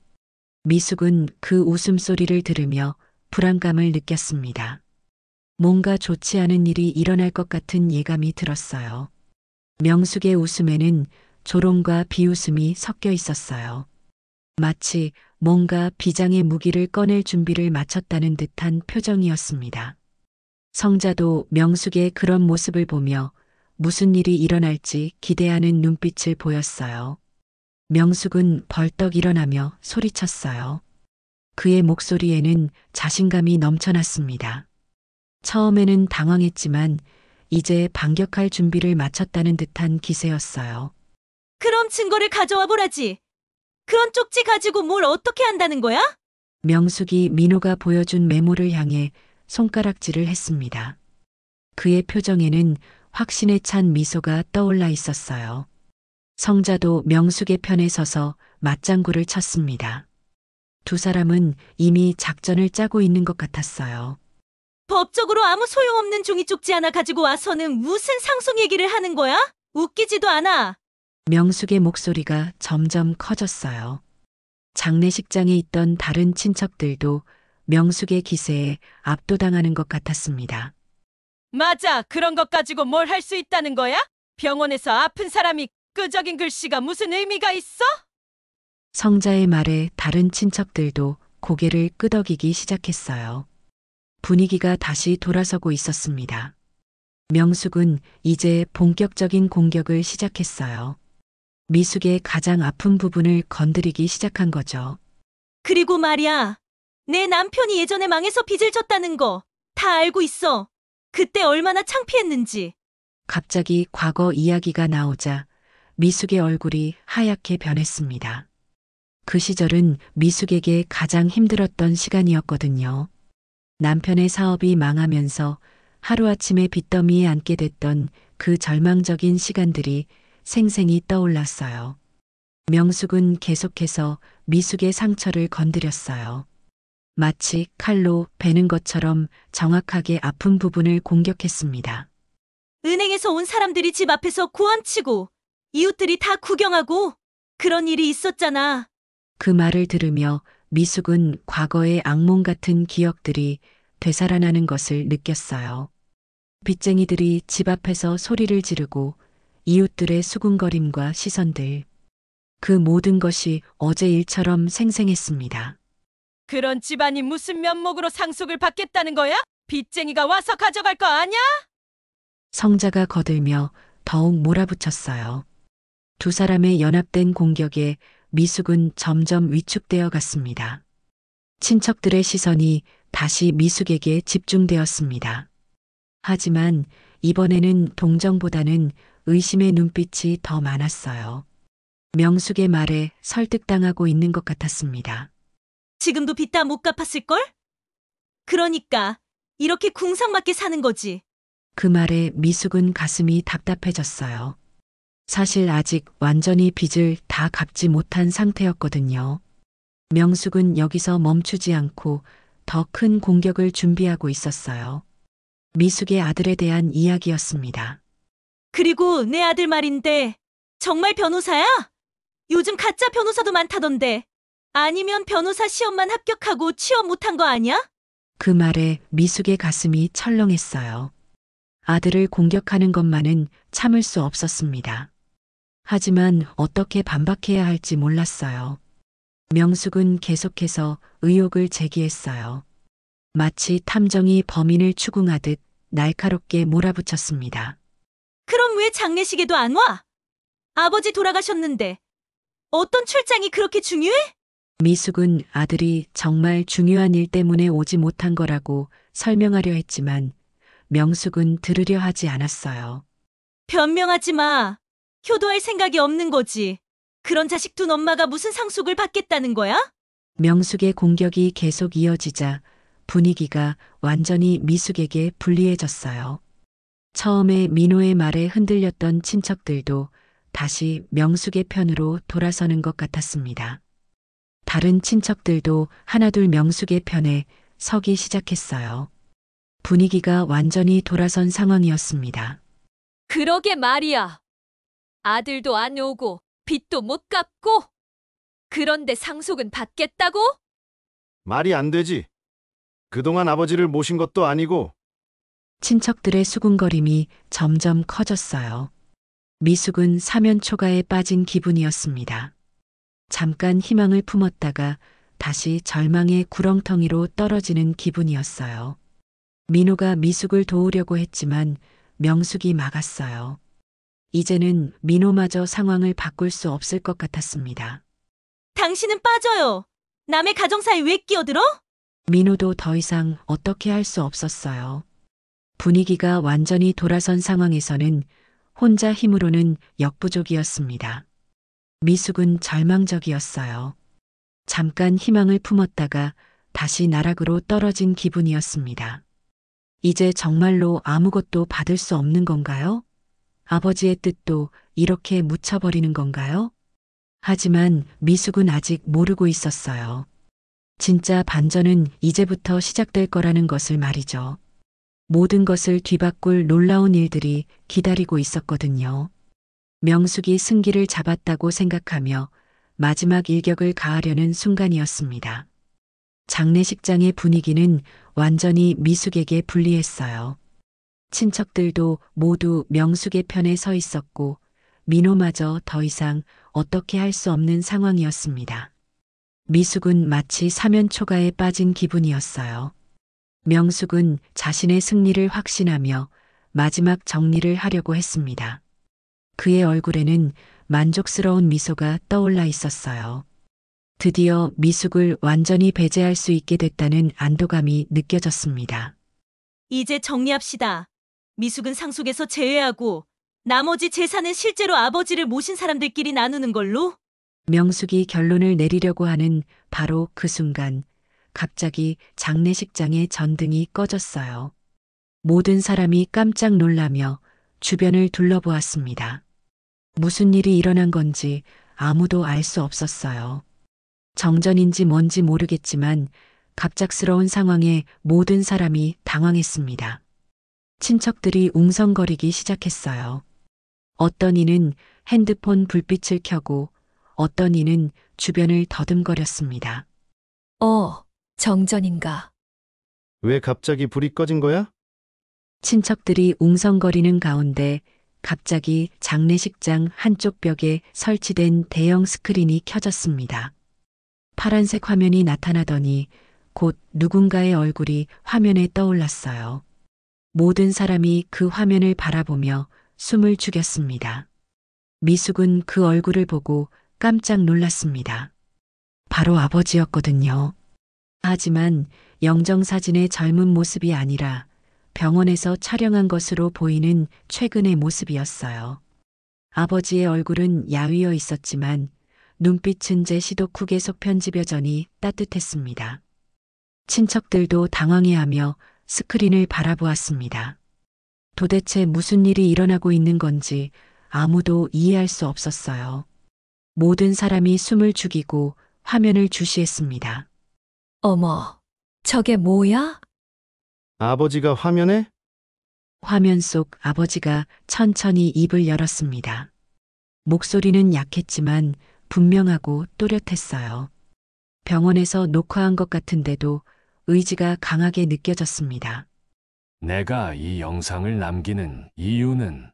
미숙은 그 웃음소리를 들으며 불안감을 느꼈습니다. 뭔가 좋지 않은 일이 일어날 것 같은 예감이 들었어요. 명숙의 웃음에는 조롱과 비웃음이 섞여 있었어요. 마치 뭔가 비장의 무기를 꺼낼 준비를 마쳤다는 듯한 표정이었습니다. 성자도 명숙의 그런 모습을 보며 무슨 일이 일어날지 기대하는 눈빛을 보였어요. 명숙은 벌떡 일어나며 소리쳤어요. 그의 목소리에는 자신감이 넘쳐났습니다. 처음에는 당황했지만 이제 반격할 준비를 마쳤다는 듯한 기세였어요. 그럼 증거를 가져와 보라지. 그런 쪽지 가지고 뭘 어떻게 한다는 거야? 명숙이 민호가 보여준 메모를 향해 손가락질을 했습니다. 그의 표정에는 확신에 찬 미소가 떠올라 있었어요. 성자도 명숙의 편에 서서 맞장구를 쳤습니다. 두 사람은 이미 작전을 짜고 있는 것 같았어요. 법적으로 아무 소용없는 종이 쪽지 하나 가지고 와서는 무슨 상속 얘기를 하는 거야? 웃기지도 않아. 명숙의 목소리가 점점 커졌어요. 장례식장에 있던 다른 친척들도 명숙의 기세에 압도당하는 것 같았습니다. 맞아. 그런 것 가지고 뭘 할 수 있다는 거야? 병원에서 아픈 사람이 끄적인 글씨가 무슨 의미가 있어? 성자의 말에 다른 친척들도 고개를 끄덕이기 시작했어요. 분위기가 다시 돌아서고 있었습니다. 명숙은 이제 본격적인 공격을 시작했어요. 미숙의 가장 아픈 부분을 건드리기 시작한 거죠. 그리고 말이야. 내 남편이 예전에 망해서 빚을 졌다는 거 다 알고 있어. 그때 얼마나 창피했는지. 갑자기 과거 이야기가 나오자 미숙의 얼굴이 하얗게 변했습니다. 그 시절은 미숙에게 가장 힘들었던 시간이었거든요. 남편의 사업이 망하면서 하루아침에 빚더미에 앉게 됐던 그 절망적인 시간들이 생생히 떠올랐어요. 명숙은 계속해서 미숙의 상처를 건드렸어요. 마치 칼로 베는 것처럼 정확하게 아픈 부분을 공격했습니다. 은행에서 온 사람들이 집 앞에서 구원치고 이웃들이 다 구경하고 그런 일이 있었잖아. 그 말을 들으며 미숙은 과거의 악몽 같은 기억들이 되살아나는 것을 느꼈어요. 빚쟁이들이 집 앞에서 소리를 지르고 이웃들의 수군거림과 시선들. 그 모든 것이 어제 일처럼 생생했습니다. 그런 집안이 무슨 면목으로 상속을 받겠다는 거야? 빚쟁이가 와서 가져갈 거 아냐? 성자가 거들며 더욱 몰아붙였어요. 두 사람의 연합된 공격에 미숙은 점점 위축되어 갔습니다. 친척들의 시선이 다시 미숙에게 집중되었습니다. 하지만 이번에는 동정보다는 의심의 눈빛이 더 많았어요. 명숙의 말에 설득당하고 있는 것 같았습니다. 지금도 빚 다 못 갚았을걸? 그러니까 이렇게 궁상맞게 사는 거지. 그 말에 미숙은 가슴이 답답해졌어요. 사실 아직 완전히 빚을 다 갚지 못한 상태였거든요. 명숙은 여기서 멈추지 않고 더 큰 공격을 준비하고 있었어요. 미숙의 아들에 대한 이야기였습니다. 그리고 내 아들 말인데 정말 변호사야? 요즘 가짜 변호사도 많다던데. 아니면 변호사 시험만 합격하고 취업 못한 거 아니야? 그 말에 미숙의 가슴이 철렁했어요. 아들을 공격하는 것만은 참을 수 없었습니다. 하지만 어떻게 반박해야 할지 몰랐어요. 명숙은 계속해서 의혹을 제기했어요. 마치 탐정이 범인을 추궁하듯 날카롭게 몰아붙였습니다. 그럼 왜 장례식에도 안 와? 아버지 돌아가셨는데 어떤 출장이 그렇게 중요해? 미숙은 아들이 정말 중요한 일 때문에 오지 못한 거라고 설명하려 했지만 명숙은 들으려 하지 않았어요. 변명하지 마. 효도할 생각이 없는 거지. 그런 자식 둔 엄마가 무슨 상속을 받겠다는 거야? 명숙의 공격이 계속 이어지자 분위기가 완전히 미숙에게 불리해졌어요. 처음에 민호의 말에 흔들렸던 친척들도 다시 명숙의 편으로 돌아서는 것 같았습니다. 다른 친척들도 하나둘 명숙의 편에 서기 시작했어요. 분위기가 완전히 돌아선 상황이었습니다. 그러게 말이야. 아들도 안 오고 빚도 못 갚고 그런데 상속은 받겠다고? 말이 안 되지. 그동안 아버지를 모신 것도 아니고. 친척들의 수군거림이 점점 커졌어요. 미숙은 사면초가에 빠진 기분이었습니다. 잠깐 희망을 품었다가 다시 절망의 구렁텅이로 떨어지는 기분이었어요. 민호가 미숙을 도우려고 했지만 명숙이 막았어요. 이제는 민호마저 상황을 바꿀 수 없을 것 같았습니다. 당신은 빠져요. 남의 가정사에 왜 끼어들어? 민호도 더 이상 어떻게 할 수 없었어요. 분위기가 완전히 돌아선 상황에서는 혼자 힘으로는 역부족이었습니다. 미숙은 절망적이었어요. 잠깐 희망을 품었다가 다시 나락으로 떨어진 기분이었습니다. 이제 정말로 아무것도 받을 수 없는 건가요? 아버지의 뜻도 이렇게 묻혀버리는 건가요? 하지만 미숙은 아직 모르고 있었어요. 진짜 반전은 이제부터 시작될 거라는 것을 말이죠. 모든 것을 뒤바꿀 놀라운 일들이 기다리고 있었거든요. 명숙이 승기를 잡았다고 생각하며 마지막 일격을 가하려는 순간이었습니다. 장례식장의 분위기는 완전히 미숙에게 불리했어요. 친척들도 모두 명숙의 편에 서 있었고 민호마저 더 이상 어떻게 할 수 없는 상황이었습니다. 미숙은 마치 사면초가에 빠진 기분이었어요. 명숙은 자신의 승리를 확신하며 마지막 정리를 하려고 했습니다. 그의 얼굴에는 만족스러운 미소가 떠올라 있었어요. 드디어 미숙을 완전히 배제할 수 있게 됐다는 안도감이 느껴졌습니다. 이제 정리합시다. 미숙은 상속에서 제외하고 나머지 재산은 실제로 아버지를 모신 사람들끼리 나누는 걸로? 명숙이 결론을 내리려고 하는 바로 그 순간 갑자기 장례식장의 전등이 꺼졌어요. 모든 사람이 깜짝 놀라며 주변을 둘러보았습니다. 무슨 일이 일어난 건지 아무도 알 수 없었어요. 정전인지 뭔지 모르겠지만 갑작스러운 상황에 모든 사람이 당황했습니다. 친척들이 웅성거리기 시작했어요. 어떤 이는 핸드폰 불빛을 켜고 어떤 이는 주변을 더듬거렸습니다. 정전인가? 왜 갑자기 불이 꺼진 거야? 친척들이 웅성거리는 가운데 갑자기 장례식장 한쪽 벽에 설치된 대형 스크린이 켜졌습니다. 파란색 화면이 나타나더니 곧 누군가의 얼굴이 화면에 떠올랐어요. 모든 사람이 그 화면을 바라보며 숨을 죽였습니다. 미숙은 그 얼굴을 보고 깜짝 놀랐습니다. 바로 아버지였거든요. 하지만 영정사진의 젊은 모습이 아니라 병원에서 촬영한 것으로 보이는 최근의 모습이었어요. 아버지의 얼굴은 야위어 있었지만 눈빛은 제시도 쿡의 속편집 여전히 따뜻했습니다. 친척들도 당황해하며 스크린을 바라보았습니다. 도대체 무슨 일이 일어나고 있는 건지 아무도 이해할 수 없었어요. 모든 사람이 숨을 죽이고 화면을 주시했습니다. 어머, 저게 뭐야? 아버지가 화면에? 화면 속 아버지가 천천히 입을 열었습니다. 목소리는 약했지만 분명하고 또렷했어요. 병원에서 녹화한 것 같은데도 의지가 강하게 느껴졌습니다. 내가 이 영상을 남기는 이유는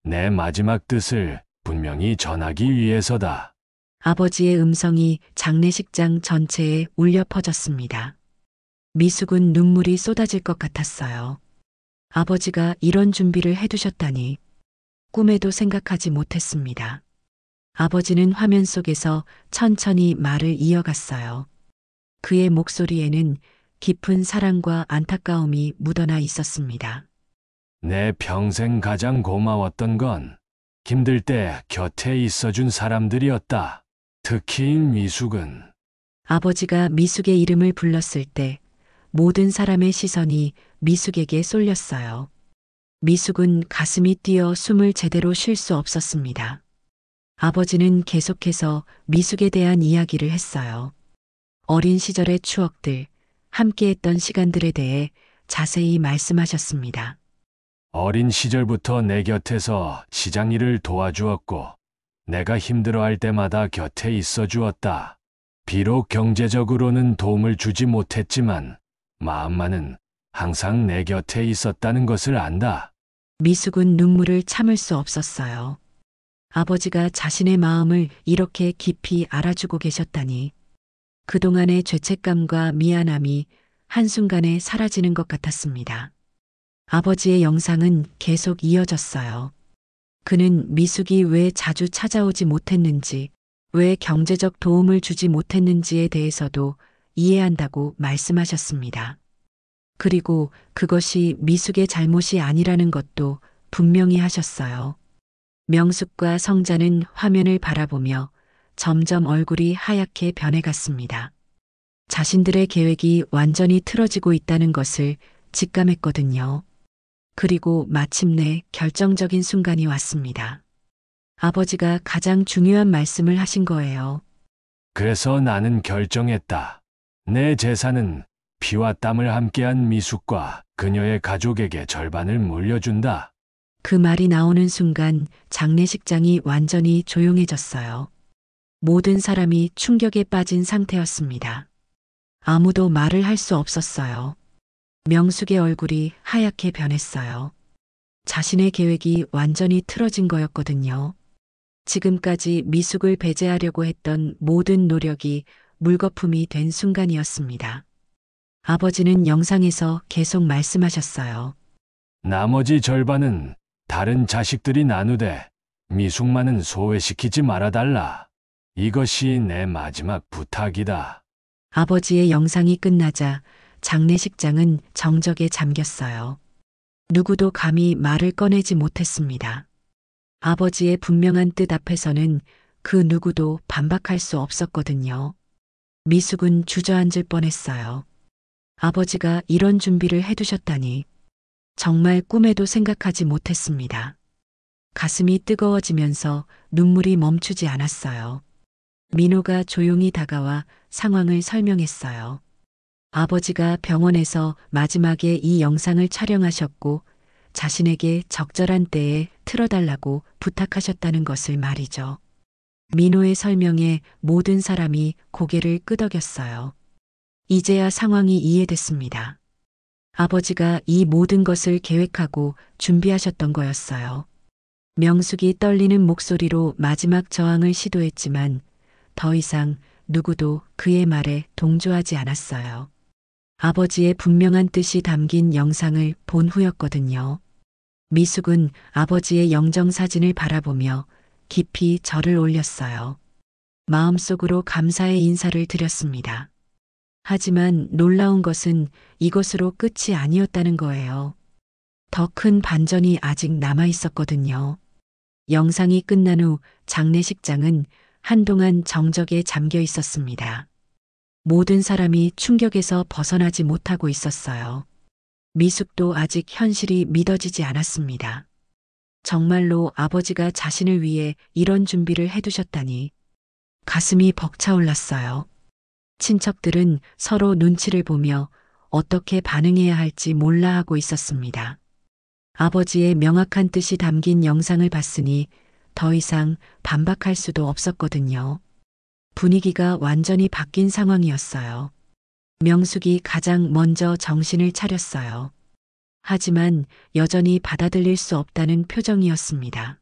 내 마지막 뜻을 분명히 전하기 위해서다. 아버지의 음성이 장례식장 전체에 울려 퍼졌습니다. 미숙은 눈물이 쏟아질 것 같았어요. 아버지가 이런 준비를 해두셨다니 꿈에도 생각하지 못했습니다. 아버지는 화면 속에서 천천히 말을 이어갔어요. 그의 목소리에는 깊은 사랑과 안타까움이 묻어나 있었습니다. 내 평생 가장 고마웠던 건 힘들 때 곁에 있어준 사람들이었다. 특히 미숙은. 아버지가 미숙의 이름을 불렀을 때 모든 사람의 시선이 미숙에게 쏠렸어요. 미숙은 가슴이 뛰어 숨을 제대로 쉴 수 없었습니다. 아버지는 계속해서 미숙에 대한 이야기를 했어요. 어린 시절의 추억들, 함께했던 시간들에 대해 자세히 말씀하셨습니다. 어린 시절부터 내 곁에서 시장 일을 도와주었고 내가 힘들어할 때마다 곁에 있어 주었다. 비록 경제적으로는 도움을 주지 못했지만 마음만은 항상 내 곁에 있었다는 것을 안다. 미숙은 눈물을 참을 수 없었어요. 아버지가 자신의 마음을 이렇게 깊이 알아주고 계셨다니 그동안의 죄책감과 미안함이 한순간에 사라지는 것 같았습니다. 아버지의 영상은 계속 이어졌어요. 그는 미숙이 왜 자주 찾아오지 못했는지, 왜 경제적 도움을 주지 못했는지에 대해서도 이해한다고 말씀하셨습니다. 그리고 그것이 미숙의 잘못이 아니라는 것도 분명히 하셨어요. 명숙과 성자는 화면을 바라보며 점점 얼굴이 하얗게 변해갔습니다. 자신들의 계획이 완전히 틀어지고 있다는 것을 직감했거든요. 그리고 마침내 결정적인 순간이 왔습니다. 아버지가 가장 중요한 말씀을 하신 거예요. 그래서 나는 결정했다. 내 재산은 피와 땀을 함께한 미숙과 그녀의 가족에게 절반을 물려준다. 그 말이 나오는 순간 장례식장이 완전히 조용해졌어요. 모든 사람이 충격에 빠진 상태였습니다. 아무도 말을 할 수 없었어요. 명숙의 얼굴이 하얗게 변했어요. 자신의 계획이 완전히 틀어진 거였거든요. 지금까지 미숙을 배제하려고 했던 모든 노력이 물거품이 된 순간이었습니다. 아버지는 영상에서 계속 말씀하셨어요. 나머지 절반은 다른 자식들이 나누되 미숙만은 소외시키지 말아달라. 이것이 내 마지막 부탁이다. 아버지의 영상이 끝나자 장례식장은 정적에 잠겼어요. 누구도 감히 말을 꺼내지 못했습니다. 아버지의 분명한 뜻 앞에서는 그 누구도 반박할 수 없었거든요. 미숙은 주저앉을 뻔했어요. 아버지가 이런 준비를 해두셨다니 정말 꿈에도 생각하지 못했습니다. 가슴이 뜨거워지면서 눈물이 멈추지 않았어요. 민호가 조용히 다가와 상황을 설명했어요. 아버지가 병원에서 마지막에 이 영상을 촬영하셨고 자신에게 적절한 때에 틀어달라고 부탁하셨다는 것을 말이죠. 민호의 설명에 모든 사람이 고개를 끄덕였어요. 이제야 상황이 이해됐습니다. 아버지가 이 모든 것을 계획하고 준비하셨던 거였어요. 명숙이 떨리는 목소리로 마지막 저항을 시도했지만 더 이상 누구도 그의 말에 동조하지 않았어요. 아버지의 분명한 뜻이 담긴 영상을 본 후였거든요. 미숙은 아버지의 영정 사진을 바라보며 깊이 절을 올렸어요. 마음속으로 감사의 인사를 드렸습니다. 하지만 놀라운 것은 이것으로 끝이 아니었다는 거예요. 더 큰 반전이 아직 남아 있었거든요. 영상이 끝난 후 장례식장은 한동안 정적에 잠겨 있었습니다. 모든 사람이 충격에서 벗어나지 못하고 있었어요. 미숙도 아직 현실이 믿어지지 않았습니다. 정말로 아버지가 자신을 위해 이런 준비를 해두셨다니. 가슴이 벅차올랐어요. 친척들은 서로 눈치를 보며 어떻게 반응해야 할지 몰라 하고 있었습니다. 아버지의 명확한 뜻이 담긴 영상을 봤으니 더 이상 반박할 수도 없었거든요. 분위기가 완전히 바뀐 상황이었어요. 명숙이 가장 먼저 정신을 차렸어요. 하지만 여전히 받아들일 수 없다는 표정이었습니다.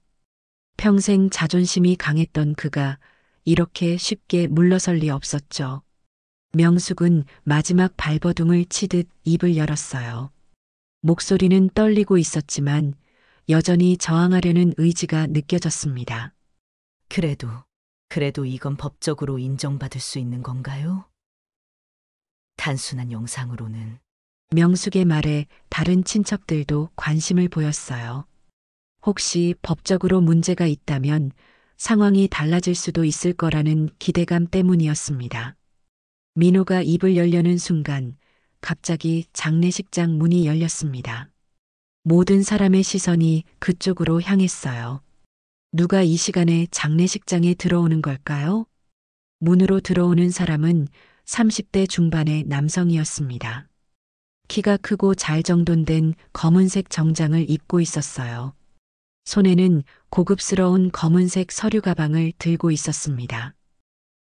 평생 자존심이 강했던 그가 이렇게 쉽게 물러설 리 없었죠. 명숙은 마지막 발버둥을 치듯 입을 열었어요. 목소리는 떨리고 있었지만 여전히 저항하려는 의지가 느껴졌습니다. 그래도 이건 법적으로 인정받을 수 있는 건가요? 단순한 영상으로는. 명숙의 말에 다른 친척들도 관심을 보였어요. 혹시 법적으로 문제가 있다면 상황이 달라질 수도 있을 거라는 기대감 때문이었습니다. 민호가 입을 열려는 순간 갑자기 장례식장 문이 열렸습니다. 모든 사람의 시선이 그쪽으로 향했어요. 누가 이 시간에 장례식장에 들어오는 걸까요? 문으로 들어오는 사람은 30대 중반의 남성이었습니다. 키가 크고 잘 정돈된 검은색 정장을 입고 있었어요. 손에는 고급스러운 검은색 서류 가방을 들고 있었습니다.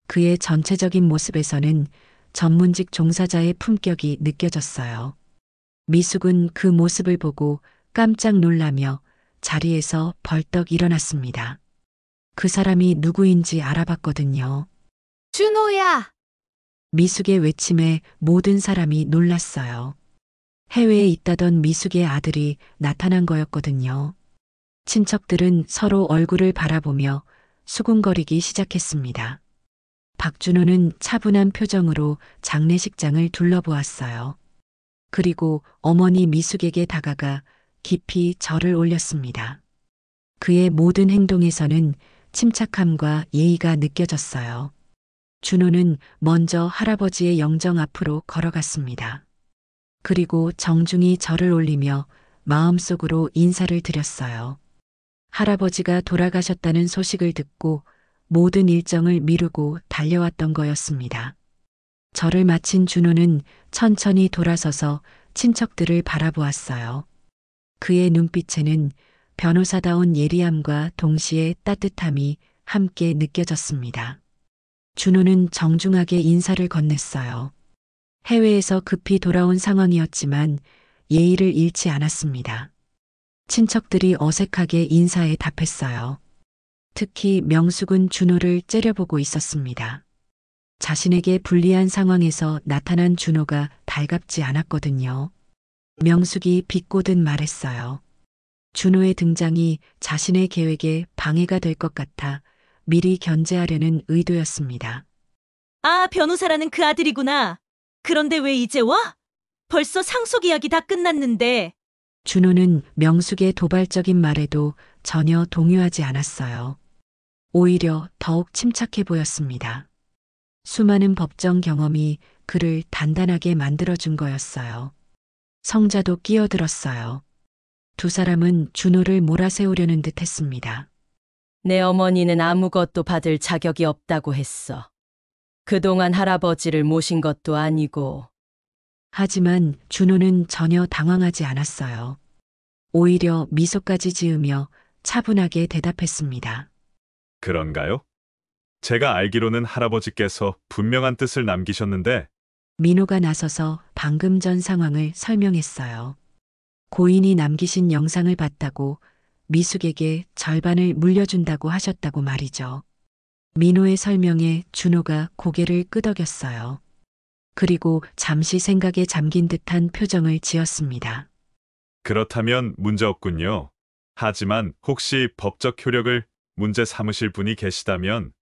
그의 전체적인 모습에서는 전문직 종사자의 품격이 느껴졌어요. 미숙은 그 모습을 보고 깜짝 놀라며 자리에서 벌떡 일어났습니다. 그 사람이 누구인지 알아봤거든요. 준호야! 미숙의 외침에 모든 사람이 놀랐어요. 해외에 있다던 미숙의 아들이 나타난 거였거든요. 친척들은 서로 얼굴을 바라보며 수군거리기 시작했습니다. 박준호는 차분한 표정으로 장례식장을 둘러보았어요. 그리고 어머니 미숙에게 다가가 깊이 절을 올렸습니다. 그의 모든 행동에서는 침착함과 예의가 느껴졌어요. 준호는 먼저 할아버지의 영정 앞으로 걸어갔습니다. 그리고 정중히 절을 올리며 마음속으로 인사를 드렸어요. 할아버지가 돌아가셨다는 소식을 듣고 모든 일정을 미루고 달려왔던 거였습니다. 절을 마친 준호는 천천히 돌아서서 친척들을 바라보았어요. 그의 눈빛에는 변호사다운 예리함과 동시에 따뜻함이 함께 느껴졌습니다. 준호는 정중하게 인사를 건넸어요. 해외에서 급히 돌아온 상황이었지만 예의를 잃지 않았습니다. 친척들이 어색하게 인사에 답했어요. 특히 명숙은 준호를 째려보고 있었습니다. 자신에게 불리한 상황에서 나타난 준호가 달갑지 않았거든요. 명숙이 비꼬듯 말했어요. 준호의 등장이 자신의 계획에 방해가 될 것 같아 미리 견제하려는 의도였습니다. 아, 변호사라는 그 아들이구나. 그런데 왜 이제 와? 벌써 상속 이야기 다 끝났는데. 준호는 명숙의 도발적인 말에도 전혀 동요하지 않았어요. 오히려 더욱 침착해 보였습니다. 수많은 법정 경험이 그를 단단하게 만들어준 거였어요. 성자도 끼어들었어요. 두 사람은 준호를 몰아세우려는 듯 했습니다. 내 어머니는 아무것도 받을 자격이 없다고 했어. 그동안 할아버지를 모신 것도 아니고. 하지만 준호는 전혀 당황하지 않았어요. 오히려 미소까지 지으며 차분하게 대답했습니다. 그런가요? 제가 알기로는 할아버지께서 분명한 뜻을 남기셨는데 민호가 나서서 방금 전 상황을 설명했어요. 고인이 남기신 영상을 봤다고 미숙에게 절반을 물려준다고 하셨다고 말이죠. 민호의 설명에 준호가 고개를 끄덕였어요. 그리고 잠시 생각에 잠긴 듯한 표정을 지었습니다. 그렇다면 문제 없군요. 하지만 혹시 법적 효력을 문제 삼으실 분이 계시다면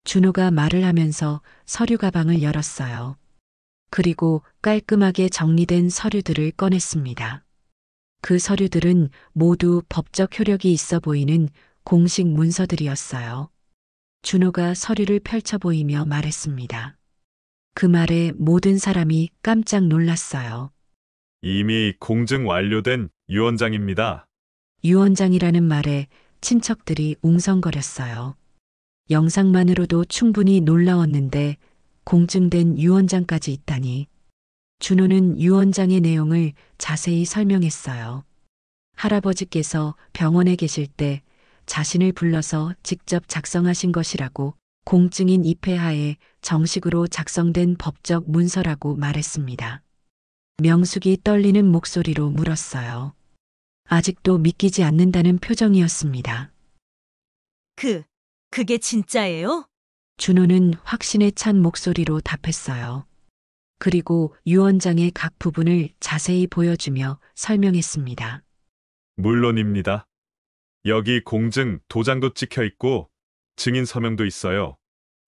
준호가 말을 하면서 서류 가방을 열었어요. 그리고 깔끔하게 정리된 서류들을 꺼냈습니다. 그 서류들은 모두 법적 효력이 있어 보이는 공식 문서들이었어요. 준호가 서류를 펼쳐 보이며 말했습니다. 그 말에 모든 사람이 깜짝 놀랐어요. 이미 공증 완료된 유언장입니다. 유언장이라는 말에 친척들이 웅성거렸어요. 영상만으로도 충분히 놀라웠는데 공증된 유언장까지 있다니. 준호는 유언장의 내용을 자세히 설명했어요. 할아버지께서 병원에 계실 때 자신을 불러서 직접 작성하신 것이라고 공증인 입회하에 정식으로 작성된 법적 문서라고 말했습니다. 명숙이 떨리는 목소리로 물었어요. 아직도 믿기지 않는다는 표정이었습니다. 그게 진짜예요? 준호는 확신에 찬 목소리로 답했어요. 그리고 유언장의 각 부분을 자세히 보여주며 설명했습니다. 물론입니다. 여기 공증 도장도 찍혀 있고 증인 서명도 있어요.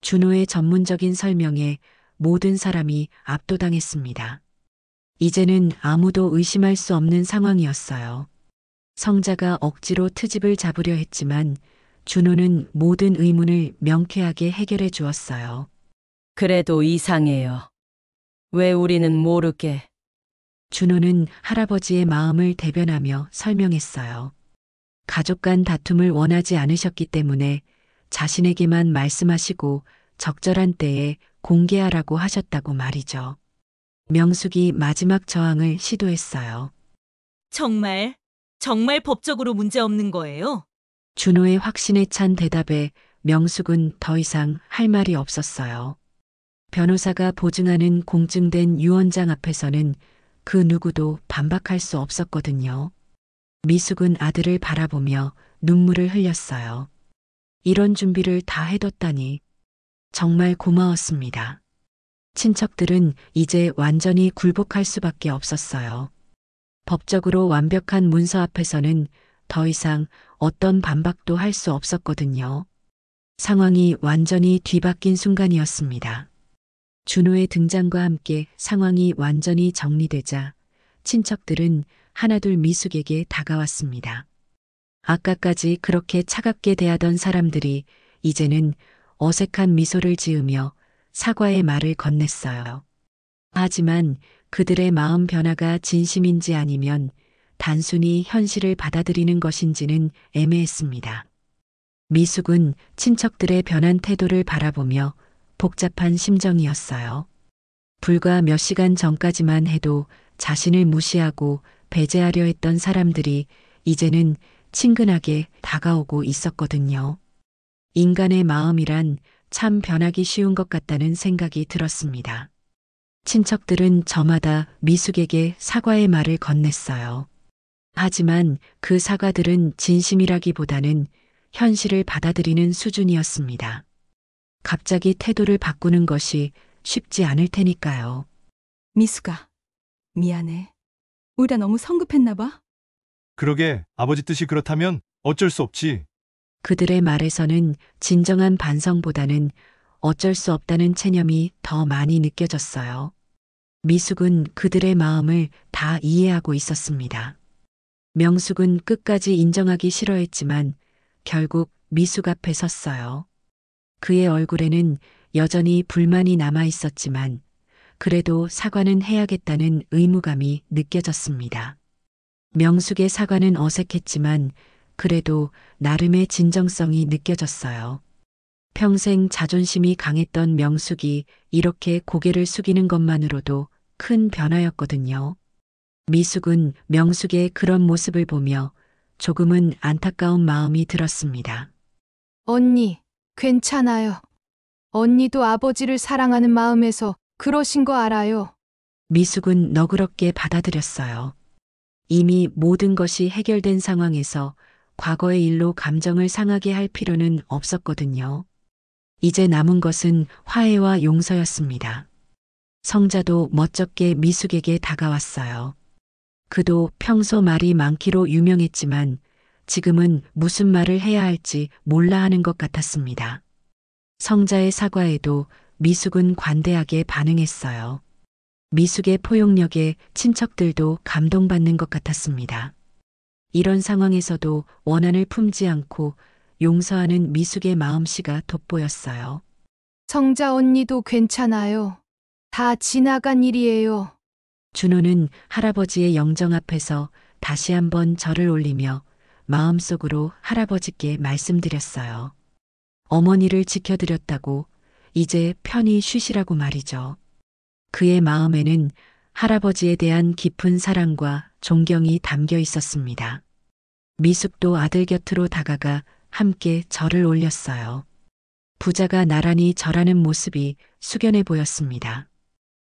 준호의 전문적인 설명에 모든 사람이 압도당했습니다. 이제는 아무도 의심할 수 없는 상황이었어요. 성자가 억지로 트집을 잡으려 했지만 준호는 모든 의문을 명쾌하게 해결해 주었어요. 그래도 이상해요. 왜 우리는 모르게? 준호는 할아버지의 마음을 대변하며 설명했어요. 가족 간 다툼을 원하지 않으셨기 때문에 자신에게만 말씀하시고 적절한 때에 공개하라고 하셨다고 말이죠. 명숙이 마지막 저항을 시도했어요. 정말 법적으로 문제 없는 거예요? 준호의 확신에 찬 대답에 명숙은 더 이상 할 말이 없었어요. 변호사가 보증하는 공증된 유언장 앞에서는 그 누구도 반박할 수 없었거든요. 미숙은 아들을 바라보며 눈물을 흘렸어요. 이런 준비를 다 해뒀다니 정말 고마웠습니다. 친척들은 이제 완전히 굴복할 수밖에 없었어요. 법적으로 완벽한 문서 앞에서는 더 이상 어떤 반박도 할 수 없었거든요. 상황이 완전히 뒤바뀐 순간이었습니다. 준호의 등장과 함께 상황이 완전히 정리되자 친척들은 하나둘 미숙에게 다가왔습니다. 아까까지 그렇게 차갑게 대하던 사람들이 이제는 어색한 미소를 지으며 사과의 말을 건넸어요. 하지만 그들의 마음 변화가 진심인지 아니면 단순히 현실을 받아들이는 것인지는 애매했습니다. 미숙은 친척들의 변한 태도를 바라보며 복잡한 심정이었어요. 불과 몇 시간 전까지만 해도 자신을 무시하고 배제하려 했던 사람들이 이제는 친근하게 다가오고 있었거든요. 인간의 마음이란 참 변하기 쉬운 것 같다는 생각이 들었습니다. 친척들은 저마다 미숙에게 사과의 말을 건넸어요. 하지만 그 사과들은 진심이라기보다는 현실을 받아들이는 수준이었습니다. 갑자기 태도를 바꾸는 것이 쉽지 않을 테니까요. 미숙아, 미안해. 우리가 너무 성급했나 봐. 그러게 아버지 뜻이 그렇다면 어쩔 수 없지. 그들의 말에서는 진정한 반성보다는 어쩔 수 없다는 체념이 더 많이 느껴졌어요. 미숙은 그들의 마음을 다 이해하고 있었습니다. 명숙은 끝까지 인정하기 싫어했지만 결국 미숙 앞에 섰어요. 그의 얼굴에는 여전히 불만이 남아 있었지만 그래도 사과는 해야겠다는 의무감이 느껴졌습니다. 명숙의 사과는 어색했지만 그래도 나름의 진정성이 느껴졌어요. 평생 자존심이 강했던 명숙이 이렇게 고개를 숙이는 것만으로도 큰 변화였거든요. 미숙은 명숙의 그런 모습을 보며 조금은 안타까운 마음이 들었습니다. 언니, 괜찮아요. 언니도 아버지를 사랑하는 마음에서 그러신 거 알아요. 미숙은 너그럽게 받아들였어요. 이미 모든 것이 해결된 상황에서 과거의 일로 감정을 상하게 할 필요는 없었거든요. 이제 남은 것은 화해와 용서였습니다. 성자도 멋쩍게 미숙에게 다가왔어요. 그도 평소 말이 많기로 유명했지만 지금은 무슨 말을 해야 할지 몰라 하는 것 같았습니다. 성자의 사과에도 미숙은 관대하게 반응했어요. 미숙의 포용력에 친척들도 감동받는 것 같았습니다. 이런 상황에서도 원한을 품지 않고 용서하는 미숙의 마음씨가 돋보였어요. 성자 언니도 괜찮아요. 다 지나간 일이에요. 준호는 할아버지의 영정 앞에서 다시 한번 절을 올리며 마음속으로 할아버지께 말씀드렸어요. 어머니를 지켜드렸다고 이제 편히 쉬시라고 말이죠. 그의 마음에는 할아버지에 대한 깊은 사랑과 존경이 담겨 있었습니다. 미숙도 아들 곁으로 다가가 함께 절을 올렸어요. 부자가 나란히 절하는 모습이 숙연해 보였습니다.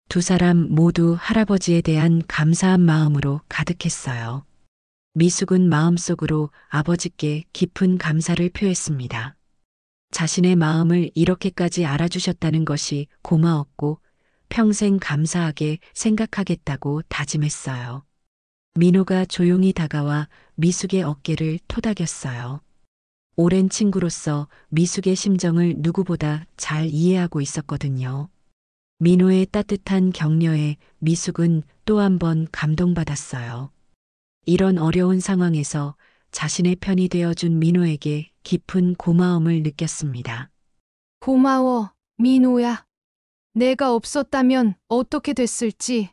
두 사람 모두 할아버지에 대한 감사한 마음으로 가득했어요. 미숙은 마음속으로 아버지께 깊은 감사를 표했습니다. 자신의 마음을 이렇게까지 알아주셨다는 것이 고마웠고 평생 감사하게 생각하겠다고 다짐했어요. 민호가 조용히 다가와 미숙의 어깨를 토닥였어요. 오랜 친구로서 미숙의 심정을 누구보다 잘 이해하고 있었거든요. 민호의 따뜻한 격려에 미숙은 또 한 번 감동받았어요. 이런 어려운 상황에서 자신의 편이 되어준 민호에게 깊은 고마움을 느꼈습니다. 고마워, 민호야. 내가 없었다면 어떻게 됐을지.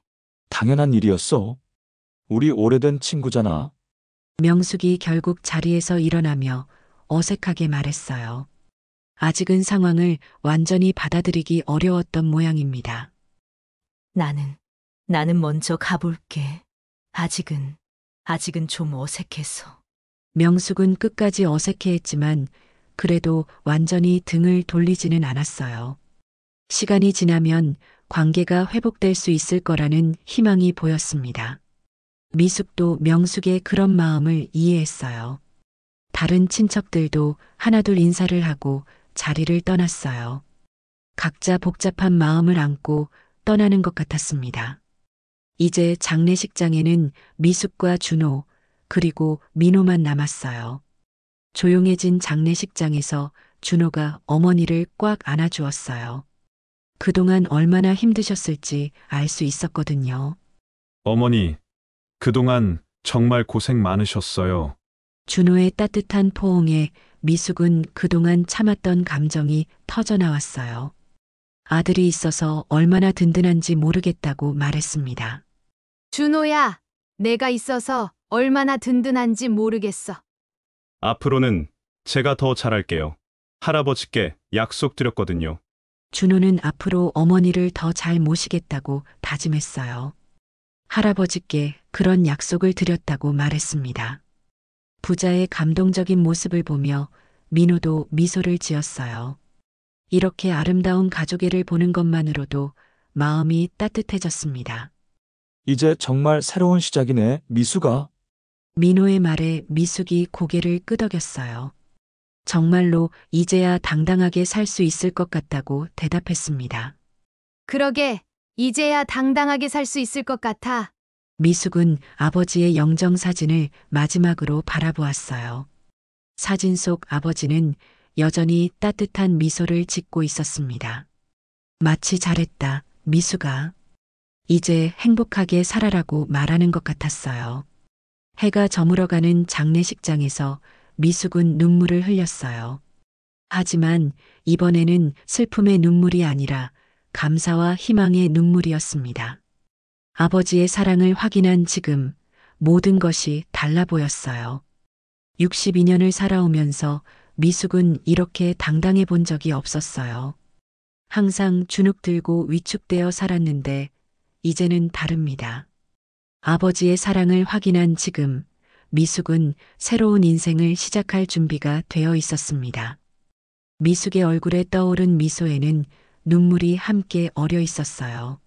당연한 일이었어. 우리 오래된 친구잖아. 명숙이 결국 자리에서 일어나며 어색하게 말했어요. 아직은 상황을 완전히 받아들이기 어려웠던 모양입니다. 나는 먼저 가볼게. 아직은 좀 어색해서. 명숙은 끝까지 어색해했지만 그래도 완전히 등을 돌리지는 않았어요. 시간이 지나면 관계가 회복될 수 있을 거라는 희망이 보였습니다. 미숙도 명숙의 그런 마음을 이해했어요. 다른 친척들도 하나둘 인사를 하고 자리를 떠났어요. 각자 복잡한 마음을 안고 떠나는 것 같았습니다. 이제 장례식장에는 미숙과 준호, 그리고 민호만 남았어요. 조용해진 장례식장에서 준호가 어머니를 꽉 안아주었어요. 그동안 얼마나 힘드셨을지 알 수 있었거든요. 어머니, 그동안 정말 고생 많으셨어요. 준호의 따뜻한 포옹에 미숙은 그동안 참았던 감정이 터져나왔어요. 아들이 있어서 얼마나 든든한지 모르겠다고 말했습니다. 준호야, 내가 있어서 얼마나 든든한지 모르겠어. 앞으로는 제가 더 잘할게요. 할아버지께 약속드렸거든요. 준호는 앞으로 어머니를 더 잘 모시겠다고 다짐했어요. 할아버지께 그런 약속을 드렸다고 말했습니다. 부자의 감동적인 모습을 보며 민호도 미소를 지었어요. 이렇게 아름다운 가족애를 보는 것만으로도 마음이 따뜻해졌습니다. 이제 정말 새로운 시작이네, 미숙아. 민호의 말에 미숙이 고개를 끄덕였어요. 정말로 이제야 당당하게 살 수 있을 것 같다고 대답했습니다. 그러게, 이제야 당당하게 살 수 있을 것 같아. 미숙은 아버지의 영정 사진을 마지막으로 바라보았어요. 사진 속 아버지는 여전히 따뜻한 미소를 짓고 있었습니다. 마치 잘했다, 미숙아. 이제 행복하게 살아라고 말하는 것 같았어요. 해가 저물어가는 장례식장에서 미숙은 눈물을 흘렸어요. 하지만 이번에는 슬픔의 눈물이 아니라 감사와 희망의 눈물이었습니다. 아버지의 사랑을 확인한 지금 모든 것이 달라 보였어요. 62년을 살아오면서 미숙은 이렇게 당당해 본 적이 없었어요. 항상 주눅 들고 위축되어 살았는데 이제는 다릅니다. 아버지의 사랑을 확인한 지금 미숙은 새로운 인생을 시작할 준비가 되어 있었습니다. 미숙의 얼굴에 떠오른 미소에는 눈물이 함께 어려 있었어요.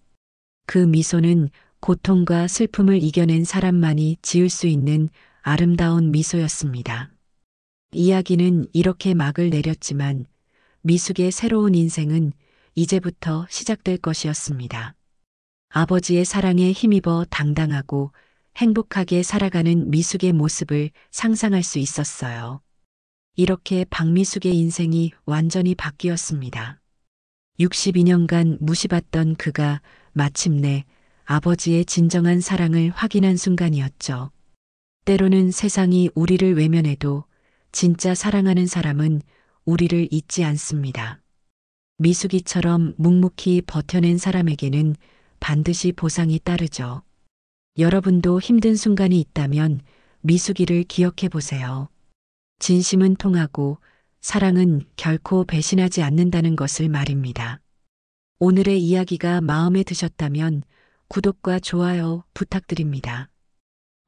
그 미소는 고통과 슬픔을 이겨낸 사람만이 지을 수 있는 아름다운 미소였습니다. 이야기는 이렇게 막을 내렸지만 미숙의 새로운 인생은 이제부터 시작될 것이었습니다. 아버지의 사랑에 힘입어 당당하고 행복하게 살아가는 미숙의 모습을 상상할 수 있었어요. 이렇게 박미숙의 인생이 완전히 바뀌었습니다. 62년간 무시받던 그가 마침내 아버지의 진정한 사랑을 확인한 순간이었죠. 때로는 세상이 우리를 외면해도 진짜 사랑하는 사람은 우리를 잊지 않습니다. 미숙이처럼 묵묵히 버텨낸 사람에게는 반드시 보상이 따르죠. 여러분도 힘든 순간이 있다면 미숙이를 기억해 보세요. 진심은 통하고 사랑은 결코 배신하지 않는다는 것을 말입니다. 오늘의 이야기가 마음에 드셨다면 구독과 좋아요 부탁드립니다.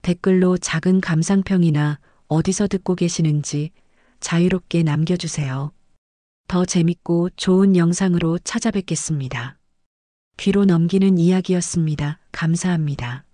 댓글로 작은 감상평이나 어디서 듣고 계시는지 자유롭게 남겨주세요. 더 재밌고 좋은 영상으로 찾아뵙겠습니다. 귀로 넘기는 이야기였습니다. 감사합니다.